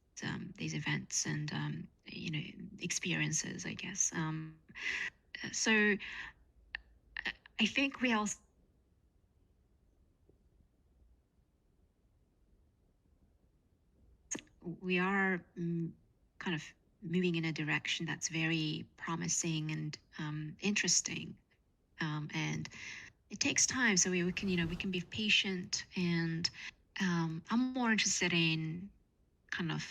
events and experiences, I guess. So I think we are kind of moving in a direction that's very promising and interesting, and it takes time. So we can we can be patient, and I'm more interested in kind of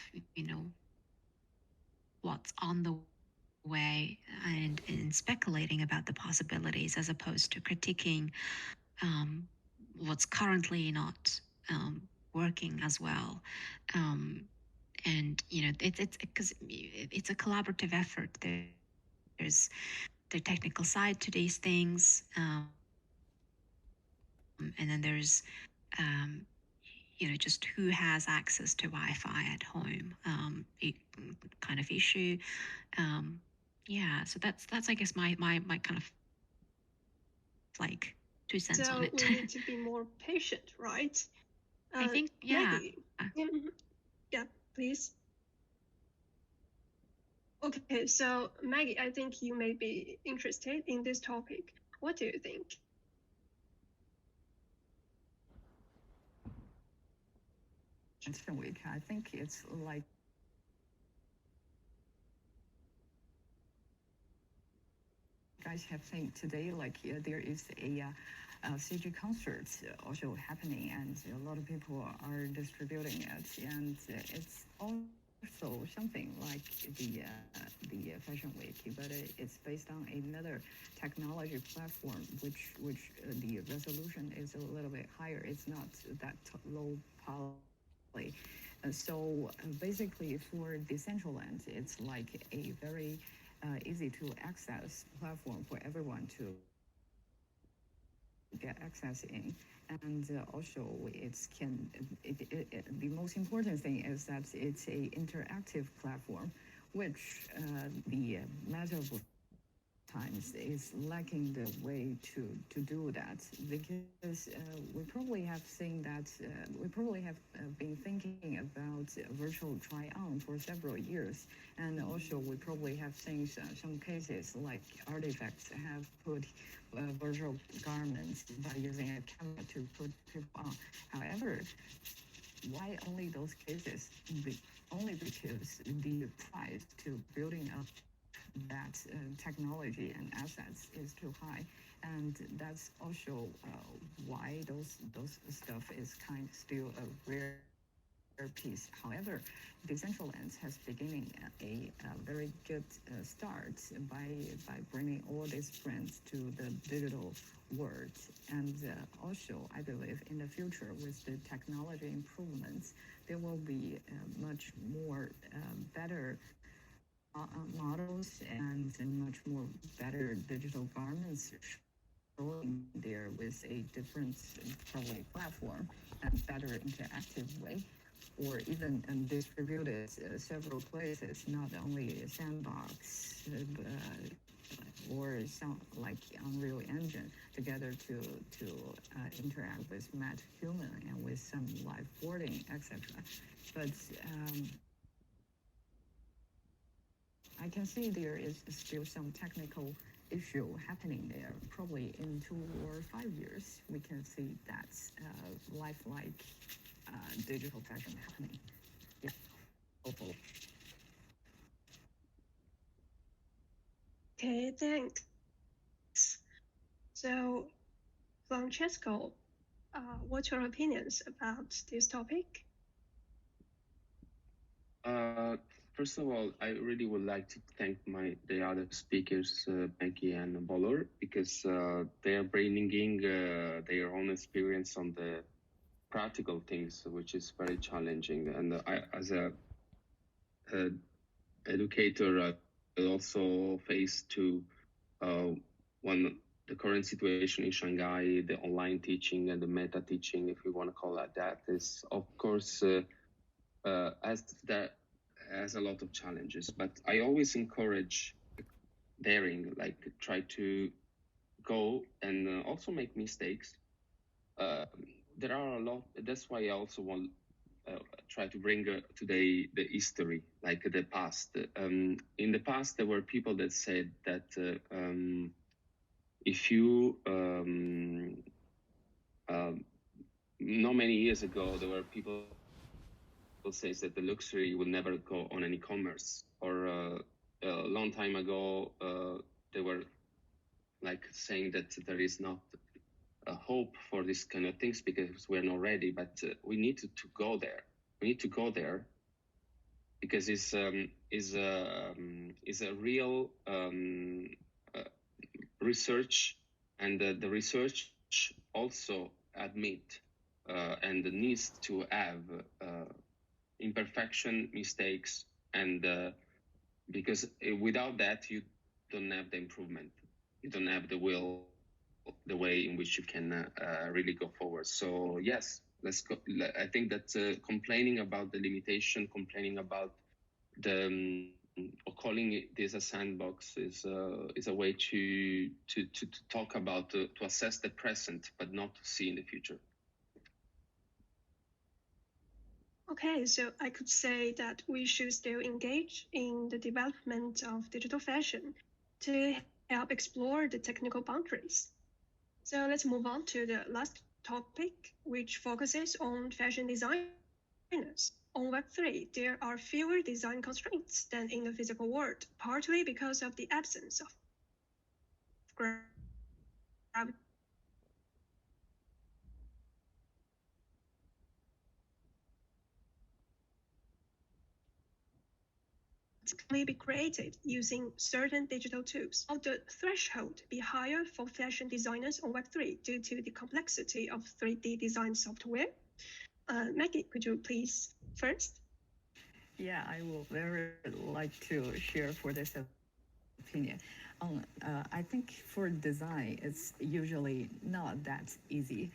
what's on the way, and in speculating about the possibilities as opposed to critiquing um, what's currently not working as well. Um, and it's because it's a collaborative effort. There's the technical side to these things, and then there's um, just who has access to Wi-Fi at home, kind of issue. Yeah, so that's I guess my kind of like 2 cents on So it. we need to be more patient, right? I think, yeah. Maggie, yeah, please. Okay, so Maggie, I think you may be interested in this topic. What do you think? Week, I think it's like guys have seen today, like there is a CG concert also happening, and a lot of people are distributing it, and it's also something like the Fashion Week, but it's based on another technology platform, which the resolution is a little bit higher. It's not that low poly. So basically, for Decentraland, it's like a very easy to access platform for everyone to get access in, and also the most important thing is that it's a interactive platform, which the Metaverse times is lacking the way to do that, because we probably have seen that we probably have been thinking about virtual try-on for several years, and also we probably have seen some cases like artifacts have put virtual garments by using a camera to put people on. However, why only those cases? Only because the price to building up that technology and assets is too high, and that's also why those stuff is kind of still a rare piece. However, Decentraland has beginning a very good start by bringing all these brands to the digital world, and also I believe in the future with the technology improvements, there will be much more better models and much more better digital garments showing there with a different probably platform and better interactive way, or even distributed several places, not only Sandbox or some like Unreal Engine together to interact with Matt Human and with some live boarding, etc. But I can see there is still some technical issue happening there. Probably in 2 or 5 years, we can see that lifelike digital fashion happening. Yeah, hopefully. Okay, thanks. So, Francesco, what's your opinions about this topic? First of all, I really would like to thank the other speakers, Maggie and Bolor, because they are bringing their own experience on the practical things, which is very challenging. And I, as a educator, I also face to one the current situation in Shanghai, the online teaching and the meta teaching, if we want to call it that, is of course has a lot of challenges. But I always encourage daring, like try to go and also make mistakes. There are a lot. That's why I also want try to bring today the history, like the past. In the past, there were people that said that if you not many years ago, there were people who says that the luxury will never go on an e-commerce, or a long time ago they were like saying that there is not a hope for this kind of things because we're not ready. But we need to go there. We need to go there because it's a real research, and the research also admit and needs to have imperfection, mistakes, and because without that you don't have the improvement, you don't have the will, the way in which you can really go forward. So yes, let's go. I think that complaining about the limitation, complaining about the or calling it this a sandbox is a way to talk about to assess the present but not to see in the future. Okay, so I could say that we should still engage in the development of digital fashion to help explore the technical boundaries. So let's move on to the last topic, which focuses on fashion designers. On Web3, there are fewer design constraints than in the physical world, partly because of the absence of gravity. Can be created using certain digital tools. Will the threshold be higher for fashion designers on Web3 due to the complexity of 3D design software? Maggie, could you please first? Yeah, I will very like to share for this opinion. I think for design, it's usually not that easy.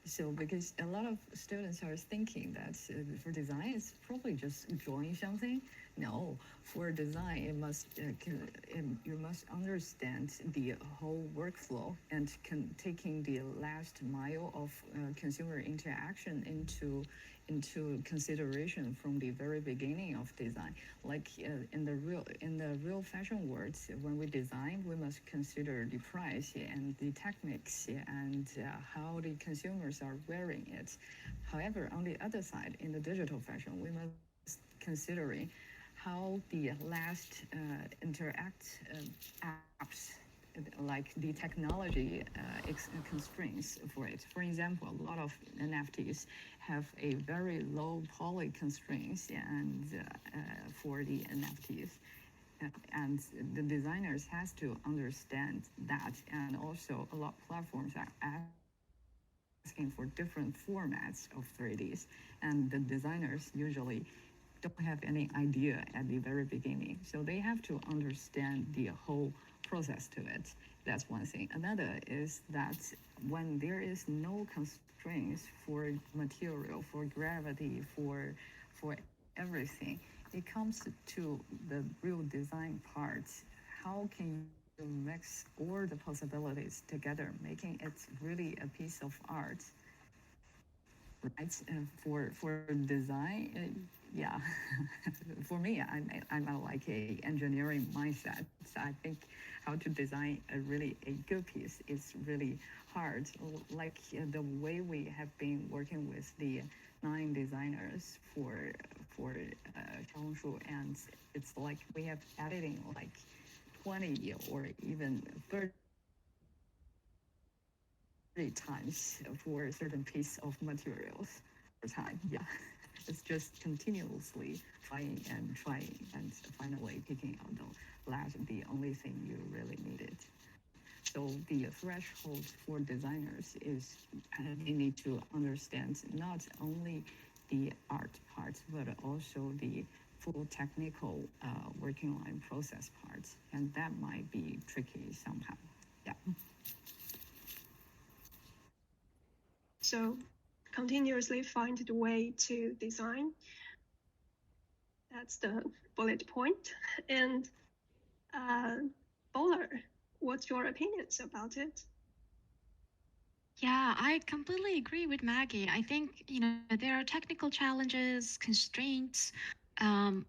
So because a lot of students are thinking that for design, it's probably just drawing something. No, for design, you must understand the whole workflow and taking the last mile of consumer interaction into consideration from the very beginning of design. Like in the real fashion world, when we design, we must consider the price and the techniques and how the consumers are wearing it. However, on the other side, in the digital fashion, we must considering how the last interact apps, like the technology constraints for it. For example, a lot of NFTs have a very low poly constraints and for the NFTs. And the designers has to understand that, and also a lot of platforms are asking for different formats of 3Ds, and the designers usually don't have any idea at the very beginning. So they have to understand the whole process to it. That's one thing. Another is that when there is no constraints for material, for gravity, for everything, it comes to the real design part. How can you mix all the possibilities together, making it really a piece of art? Right, for design, yeah. For me, I'm like a engineering mindset. So I think how to design a good piece is really hard. Like the way we have been working with the 9 designers for Xiaohongshu, and it's like we have editing like 20 or even 30 times for a certain piece of materials per time. Yeah. It's just continuously trying and trying, and finally picking out the only thing you really needed. So the threshold for designers is they need to understand not only the art part, but also the full technical working line process parts, and that might be tricky somehow. Yeah. So continuously find the way to design. That's the bullet point. And Bolor, what's your opinions about it? Yeah, I completely agree with Maggie. I think, there are technical challenges, constraints, um,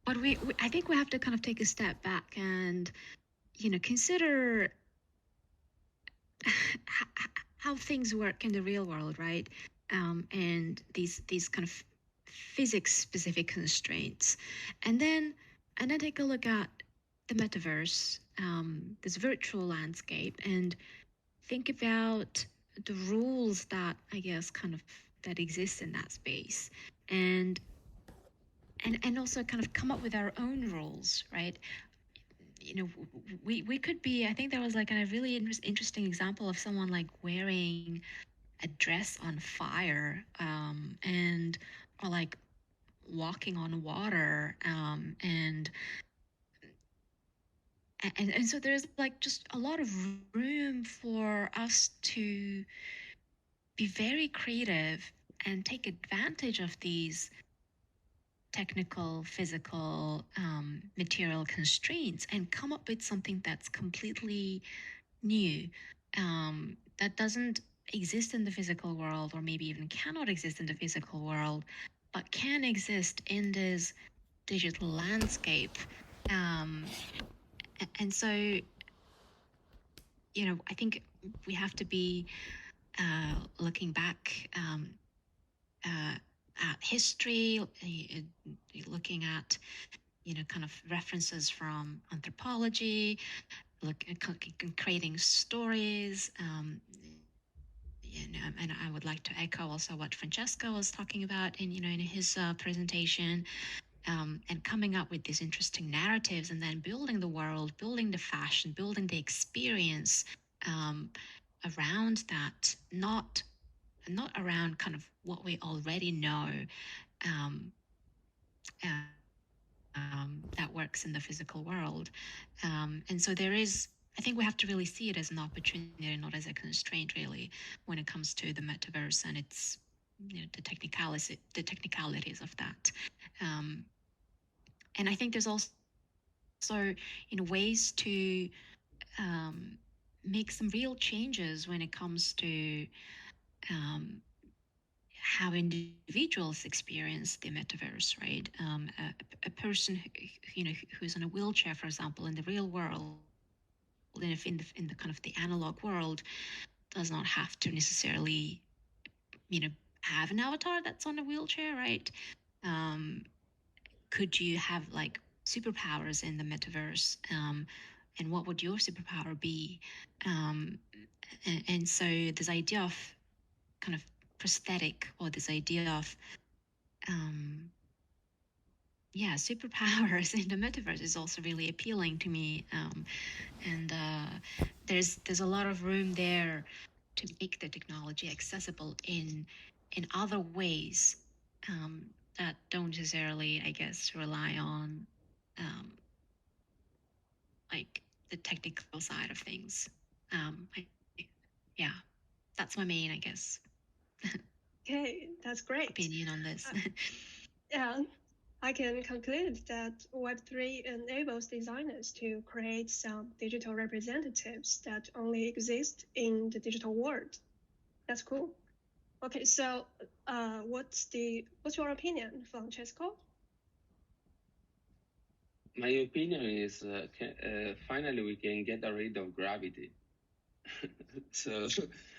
but I think we have to kind of take a step back and, consider how things work in the real world, right? And these kind of physics specific constraints, and then take a look at the metaverse, this virtual landscape, and think about the rules that I guess kind of that exist in that space, and also kind of come up with our own rules, right? We could be. I think there was like a really interesting example of someone like wearing a dress on fire, and or like walking on water, and so there's like just a lot of room for us to be very creative and take advantage of these technical, physical, material constraints and come up with something that's completely new, that doesn't exist in the physical world, or maybe even cannot exist in the physical world, but can exist in this digital landscape. Um, and so, I think we have to be looking back, uh, at history, looking at, kind of references from anthropology, creating stories. And I would like to echo also what Francesco was talking about in his presentation, and coming up with these interesting narratives, and then building the world, building the fashion, building the experience, um, around that, not around kind of what we already know, um, that works in the physical world. And so I think we have to really see it as an opportunity, not as a constraint, really, when it comes to the metaverse and its, the technicalities of that. Um, and I think there's also, ways to, um, make some real changes when it comes to, um, how individuals experience the metaverse, right? A person who's in a wheelchair, for example, in the real world, and if in the kind of the analog world, does not have to necessarily, have an avatar that's on a wheelchair, right? Um, could you have like superpowers in the metaverse? And what would your superpower be? Um, and so this idea of kind of prosthetic, or this idea of, um, yeah, superpowers in the metaverse is also really appealing to me. And there's a lot of room there to make the technology accessible in other ways, that don't necessarily, I guess, rely on, um, like the technical side of things. I, yeah, that's my main, I guess, Okay, that's great. opinion on this. Yeah, I can conclude that Web3 enables designers to create some digital representatives that only exist in the digital world. That's cool. Okay, so what's your opinion, Francesco? My opinion is finally we can get rid of gravity. So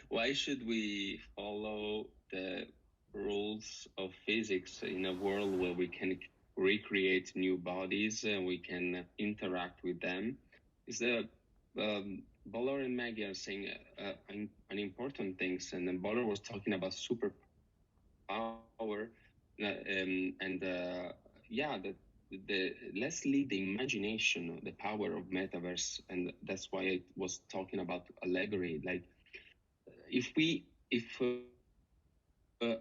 why should we follow the rules of physics in a world where we can recreate new bodies and we can interact with them? Is the Bolor and Maggie are saying an important things, and then Bolor was talking about superpower. let's lead the imagination, the power of metaverse, and that's why I was talking about allegory. Like, if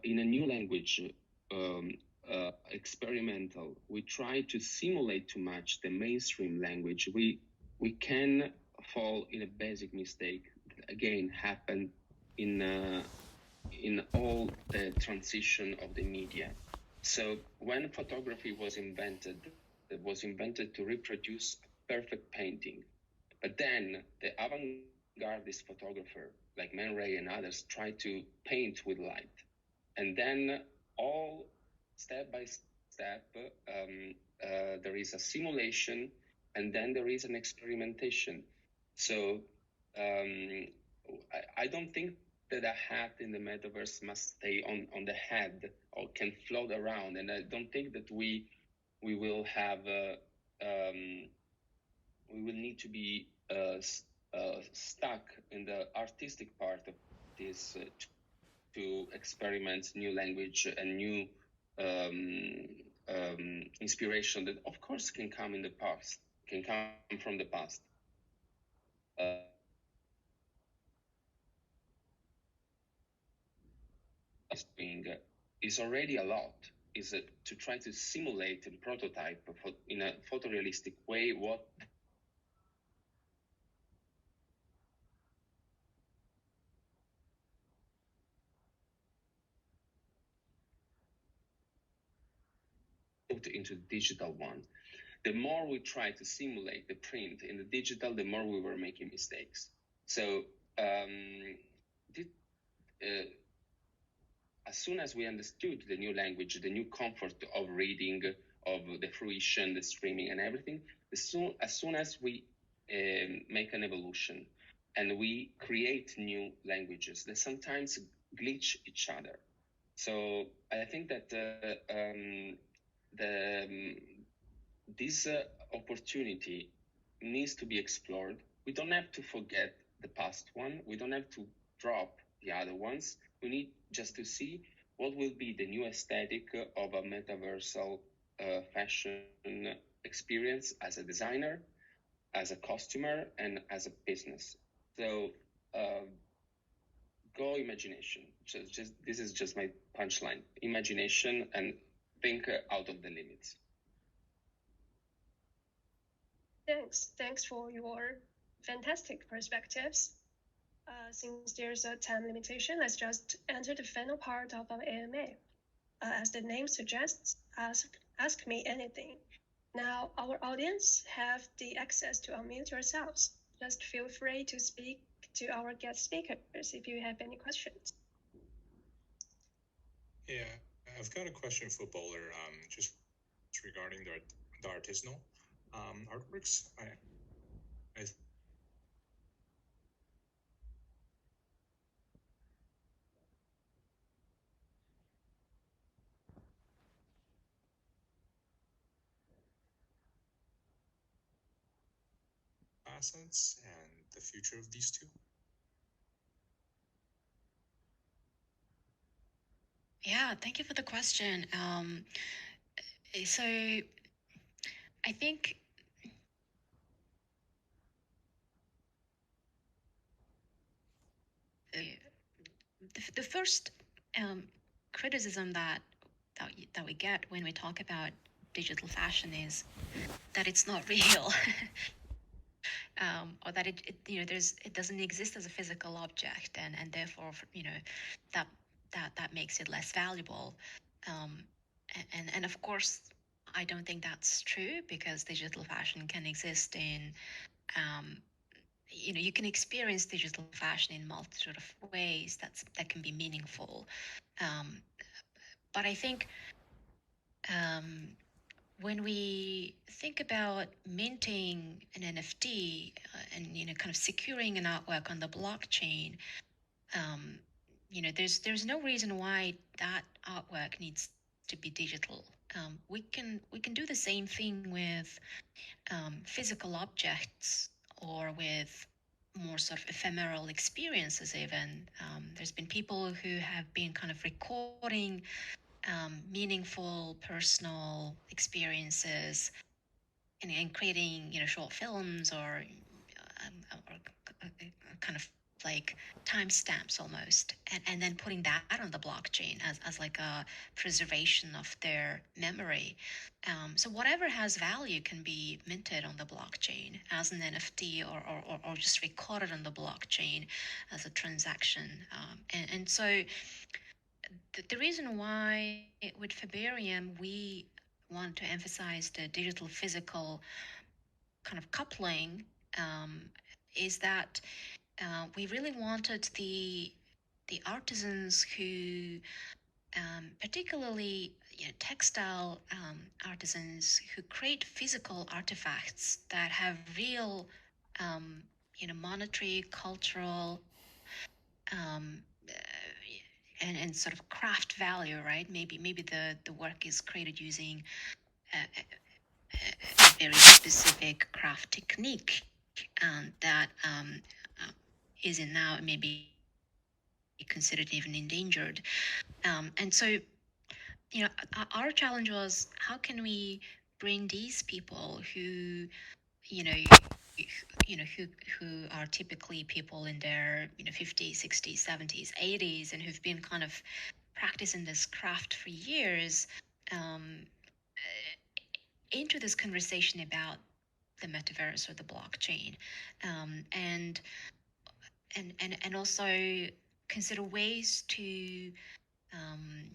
in a new language, experimental, we try to simulate too much the mainstream language, we can fall in a basic mistake that again happened in all the transition of the media. So when photography was invented, it was invented to reproduce a perfect painting. But then the avant-gardist photographer, like Man Ray and others, tried to paint with light. And then all step by step, there is a simulation, and then there is an experimentation. So I don't think that a hat in the metaverse must stay on the head or can float around, and I don't think that we will have we will need to be stuck in the artistic part of this to experiment new language and new inspiration that of course can come in the past, can come from the past. Is already a lot, is to try to simulate and prototype in a photorealistic way what into the digital one. The more we try to simulate the print in the digital, the more we were making mistakes. So as soon as we understood the new language, the new comfort of reading, of the fruition, the streaming and everything, as soon as we make an evolution and we create new languages that sometimes glitch each other. So I think that this opportunity needs to be explored. We don't have to forget the past one. We don't have to drop the other ones. We need just to see what will be the new aesthetic of a metaversal fashion experience as a designer, as a customer, and as a business. So go imagination. Just this is just my punchline. Imagination and think out of the limits. Thanks for your fantastic perspectives. Since there's a time limitation, let's just enter the final part of our AMA. As the name suggests, ask me anything. Now, our audience have the access to unmute yourselves. Just feel free to speak to our guest speakers if you have any questions. Yeah, I've got a question for Bolor, just regarding the artisanal artworks. I assets and the future of these two. Yeah, thank you for the question. So I think the first criticism that we get when we talk about digital fashion is that it's not real. Or that it doesn't exist as a physical object, and therefore that makes it less valuable. And of course, I don't think that's true, because digital fashion can exist in you can experience digital fashion in multi ways that can be meaningful. But I think when we think about minting an NFT and kind of securing an artwork on the blockchain, there's no reason why that artwork needs to be digital. We can do the same thing with physical objects, or with more sort of ephemeral experiences even. There's been people who have been kind of recording meaningful personal experiences and creating short films or kind of like timestamps almost, and then putting that on the blockchain as like a preservation of their memory. So whatever has value can be minted on the blockchain as an NFT or just recorded on the blockchain as a transaction. And so the reason why with Fibarium we want to emphasize the digital physical kind of coupling um, is that we really wanted the artisans who, particularly textile artisans who create physical artifacts that have real, monetary, cultural, um, and sort of craft value, right? Maybe the work is created using a very specific craft technique that is in now maybe considered even endangered. And so, our challenge was how can we bring these people who, you know, who are typically people in their 50s, 60s, 70s, 80s, and who've been kind of practicing this craft for years, um, into this conversation about the metaverse or the blockchain, and also consider ways to um,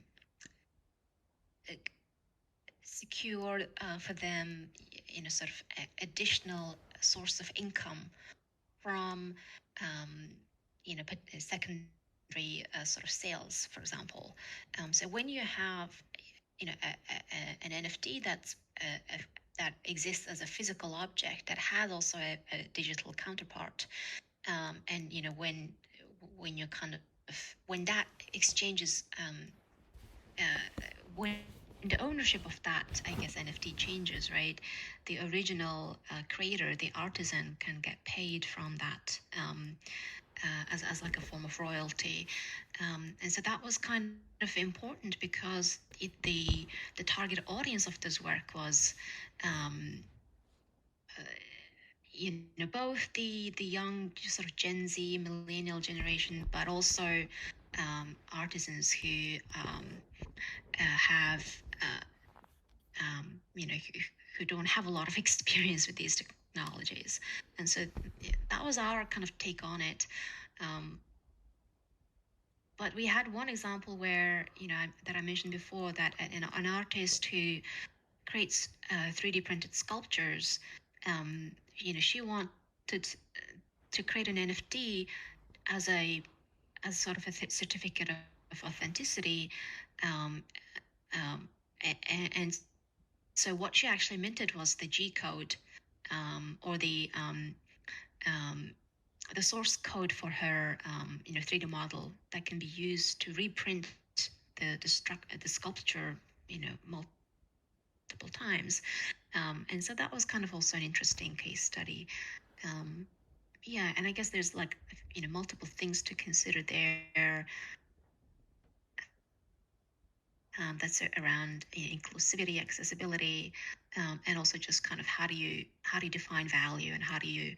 secure for them, sort of additional source of income from, secondary sort of sales, for example. So when you have, an NFT that exists as a physical object that has also a digital counterpart, and when you're kind of when that exchanges when the ownership of that, I guess, NFT changes, right? The original creator, the artisan, can get paid from that as like a form of royalty, and so that was kind of important because the target audience of this work was, uh, both the young sort of Gen Z millennial generation, but also artisans who have who don't have a lot of experience with these technologies. And so that was our kind of take on it. But we had one example where, that I mentioned before, that an artist who creates 3D printed sculptures, she wanted to create an NFT as sort of a certificate of authenticity, um, and so what she actually minted was the G code, or the source code for her 3D model that can be used to reprint the sculpture multiple times, and so that was kind of also an interesting case study. Yeah, and I guess there's like multiple things to consider there. That's around inclusivity, accessibility, and also just kind of how do you define value, and how do you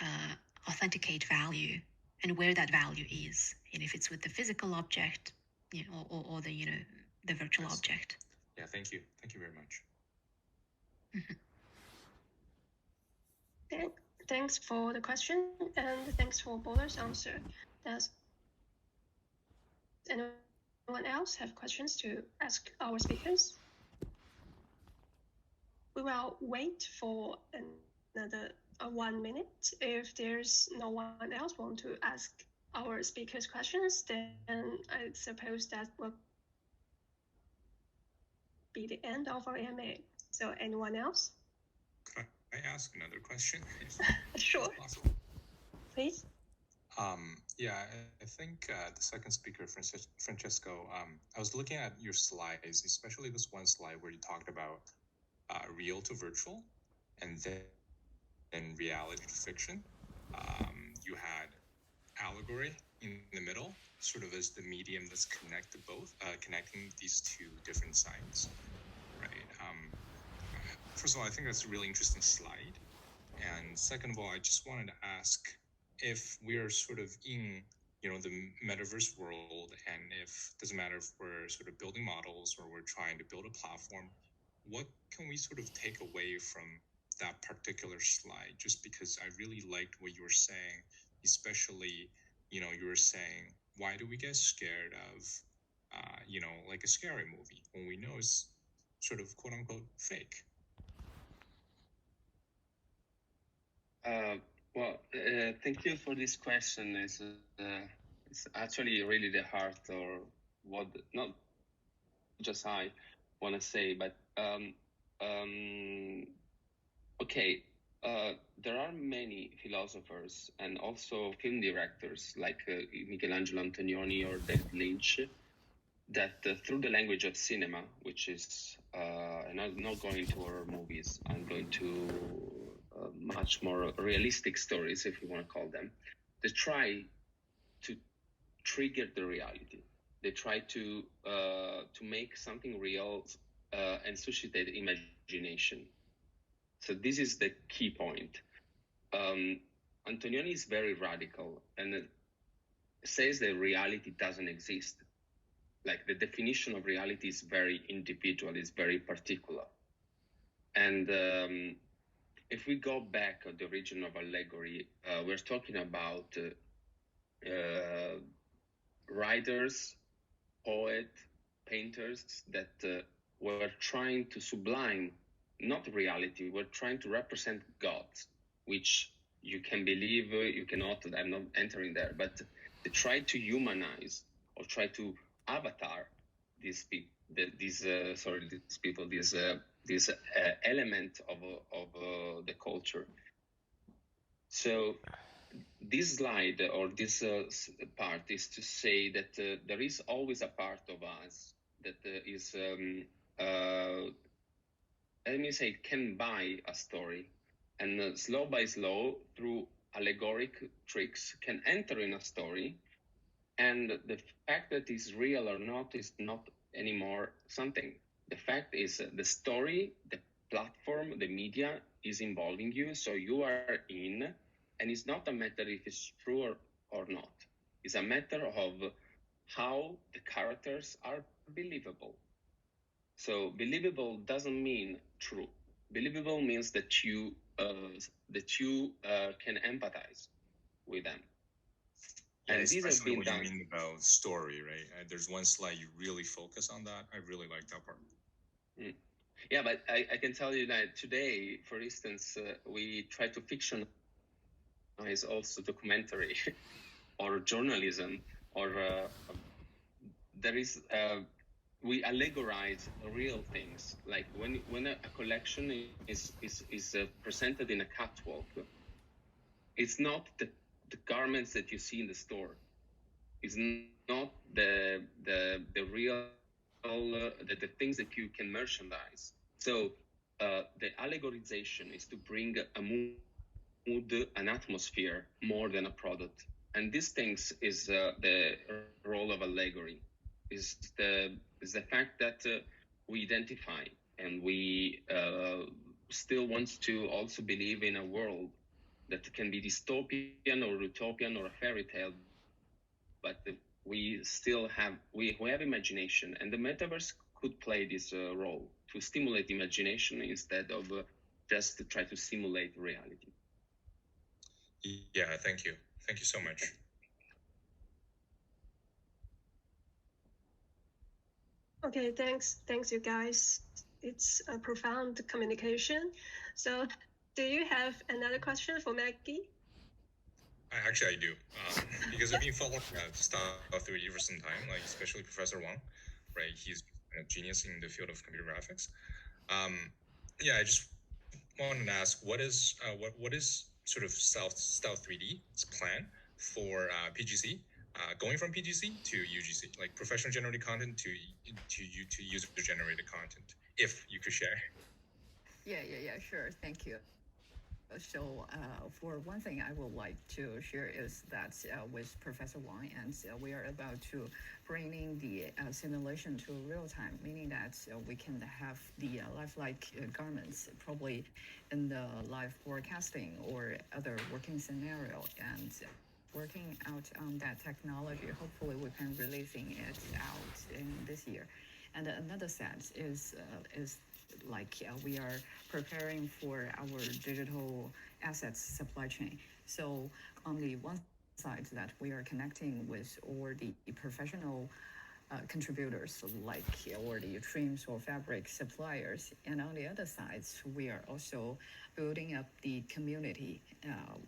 uh, authenticate value, and where that value is, and if it's with the physical object, or the the virtual object. Yeah, thank you very much. Thanks for the question, and thanks for Bolor's answer. Does anyone else have questions to ask our speakers? We will wait for another 1 minute. If there's no one else want to ask our speakers questions, then I suppose that will be the end of our AMA. So anyone else? Could I ask another question? Sure. Possible. Please. Yeah, I think the second speaker, Francesco, I was looking at your slides, especially this one slide where you talked about real to virtual, and then reality to fiction. You had allegory in the middle, sort of as the medium that's connecting these two different sides, right? First of all, I think that's a really interesting slide. And second of all, I just wanted to ask if we're sort of in, the metaverse world, and if doesn't matter if we're sort of building models or we're trying to build a platform, what can we sort of take away from that particular slide? Just because I really liked what you were saying, especially, you were saying, why do we get scared of, like a scary movie when we know it's sort of quote unquote fake? Thank you for this question. It's actually really the heart, or what not just I want to say, but okay. There are many philosophers and also film directors like Michelangelo Antonioni or David Lynch that through the language of cinema, which is, and I'm not going to horror movies, I'm going to much more realistic stories, if you want to call them. They try to trigger the reality. They try to make something real and suscitate imagination. So this is the key point. Antonioni is very radical and says that reality doesn't exist. Like the definition of reality is very individual, is very particular. And if we go back to the origin of allegory, we're talking about writers, poets, painters that were trying to sublime, not reality, we're trying to represent gods, which you can believe, you cannot, I'm not entering there, but they try to humanize or try to avatar these element of the culture. So this slide or this part is to say that there is always a part of us that is, let me say, can buy a story, and slow by slow, through allegoric tricks, can enter in a story. And the fact that it's real or not is not anymore something. The fact is the story, the platform, the media is involving you, so you are in, and it's not a matter if it's true or not. It's a matter of how the characters are believable. So believable doesn't mean true. Believable means that you can empathize with them. Yeah, and especially what you mean about story, right? There's one slide you really focus on that. I really like that part. Yeah, but I can tell you that today, for instance, we try to fictionize also documentary or journalism, or there is we allegorize real things. Like when a collection is presented in a catwalk, it's not the garments that you see in the store. It's not the real the things that you can merchandise. So the allegorization is to bring a mood, an atmosphere, more than a product. And these things is the role of allegory. Is the fact that we identify and we still want to also believe in a world that can be dystopian or utopian or a fairy tale, but we still have we have imagination, and the metaverse could play this role to stimulate imagination instead of just to try to simulate reality. Yeah, thank you so much. Okay, thanks you guys. It's a profound communication. So do you have another question for Maggie? Actually, I do, because I've been following Style 3D for some time, like especially Professor Wang, right? He's a genius in the field of computer graphics. Yeah, I just wanted to ask, what is sort of Style 3D's plan for PGC, going from PGC to UGC, like professional generated content to user generated content, if you could share. Yeah, sure. Thank you. So, for one thing, I would like to share is that with Professor Wang, and we are about to bring in the simulation to real time, meaning that we can have the lifelike garments probably in the live broadcasting or other working scenario, and working out on that technology. Hopefully, we can releasing it out in this year. And another sense is like we are preparing for our digital assets supply chain. So on the one side that we are connecting with all the professional contributors like or the trims or fabric suppliers, and on the other side we are also building up the community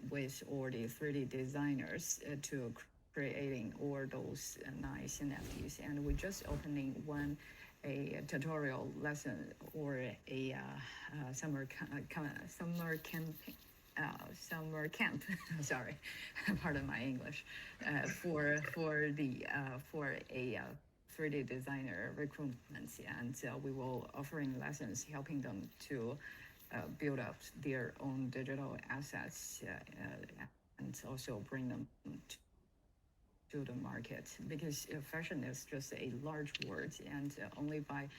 with all the 3D designers to creating all those nice NFTs, and we're just opening a tutorial lesson or a summer camp. Sorry, pardon my English. For a 3D designer recruitment, and we will offering lessons helping them to build up their own digital assets and also bring them to the market, because fashion is just a large word, and only by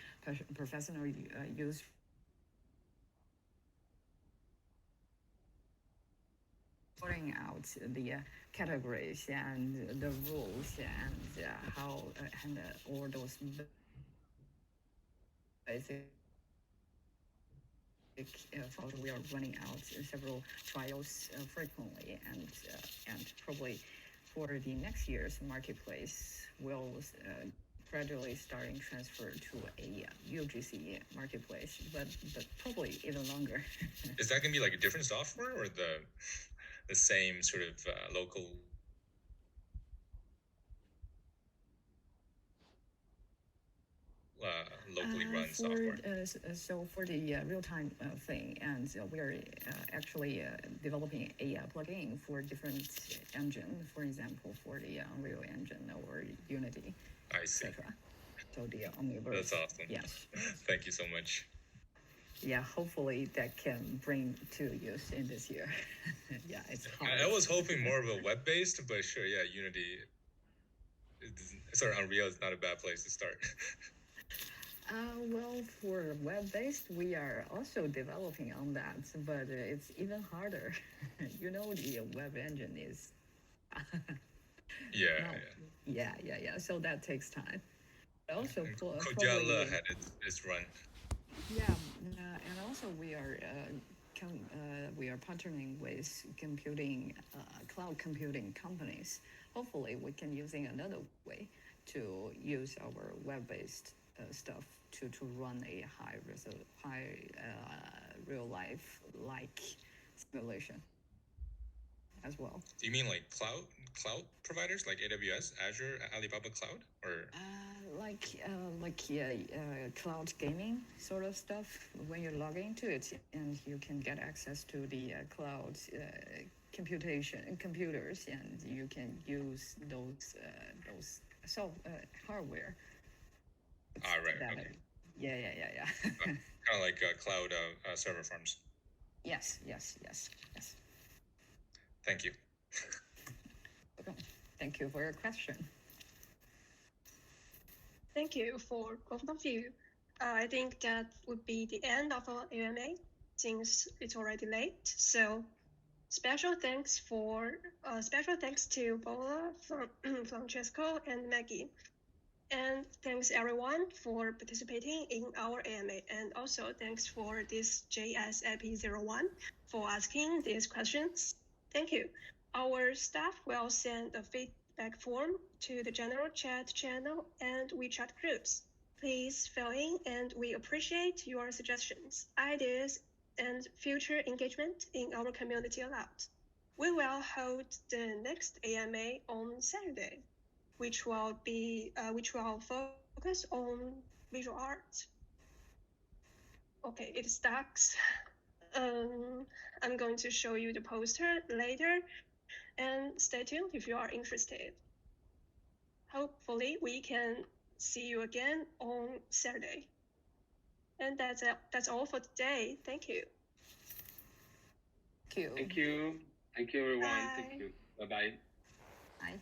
professional use sorting out the categories and the rules and how and all those basic we are running out several trials frequently, and probably for the next year's marketplace will gradually starting transfer to a UGC marketplace, but probably even longer. Is that going to be like a different software or the same sort of local? Locally run software. So for the real-time thing, and we are actually developing a plugin for different engine, for example, for the Unreal Engine or Unity, I see. etc. So the Omniverse. That's awesome. Yes. Thank you so much. Yeah, hopefully that can bring to use in this year. Yeah, it's hard. I was hoping more of a web-based, but sure, yeah, Unity. Sorry, Unreal is not a bad place to start. Well, for web-based, we are also developing on that, but it's even harder. You know, the web engine is. Yeah. So that takes time. Also, Kojala had its run. Yeah, and also we are partnering with cloud computing companies. Hopefully, we can using another way to use our web-based stuff to run a high real life like simulation as well. Do you mean like cloud providers like AWS, Azure, Alibaba Cloud, or cloud gaming sort of stuff? When you log into it, and you can get access to the cloud computers, and you can use those hardware. Right. Okay. Yeah. Kind of like cloud server farms. Yes. Thank you. Okay. Thank you for your question. Thank you for both of you. I think that would be the end of our AMA since it's already late. So special thanks to Bolor, Francesco, and Maggie. And thanks everyone for participating in our AMA, and also thanks for this JSAP01 for asking these questions. Thank you. Our staff will send a feedback form to the general chat channel and WeChat groups. Please fill in, and we appreciate your suggestions, ideas, and future engagement in our community a lot. We will hold the next AMA on Saturday, which will focus on visual art. Okay, it stacks. I'm going to show you the poster later, and stay tuned if you are interested. Hopefully, we can see you again on Saturday. And that's all for today. Thank you. Thank you. Thank you. Thank you, everyone. Bye. Thank you. Bye-bye. Bye.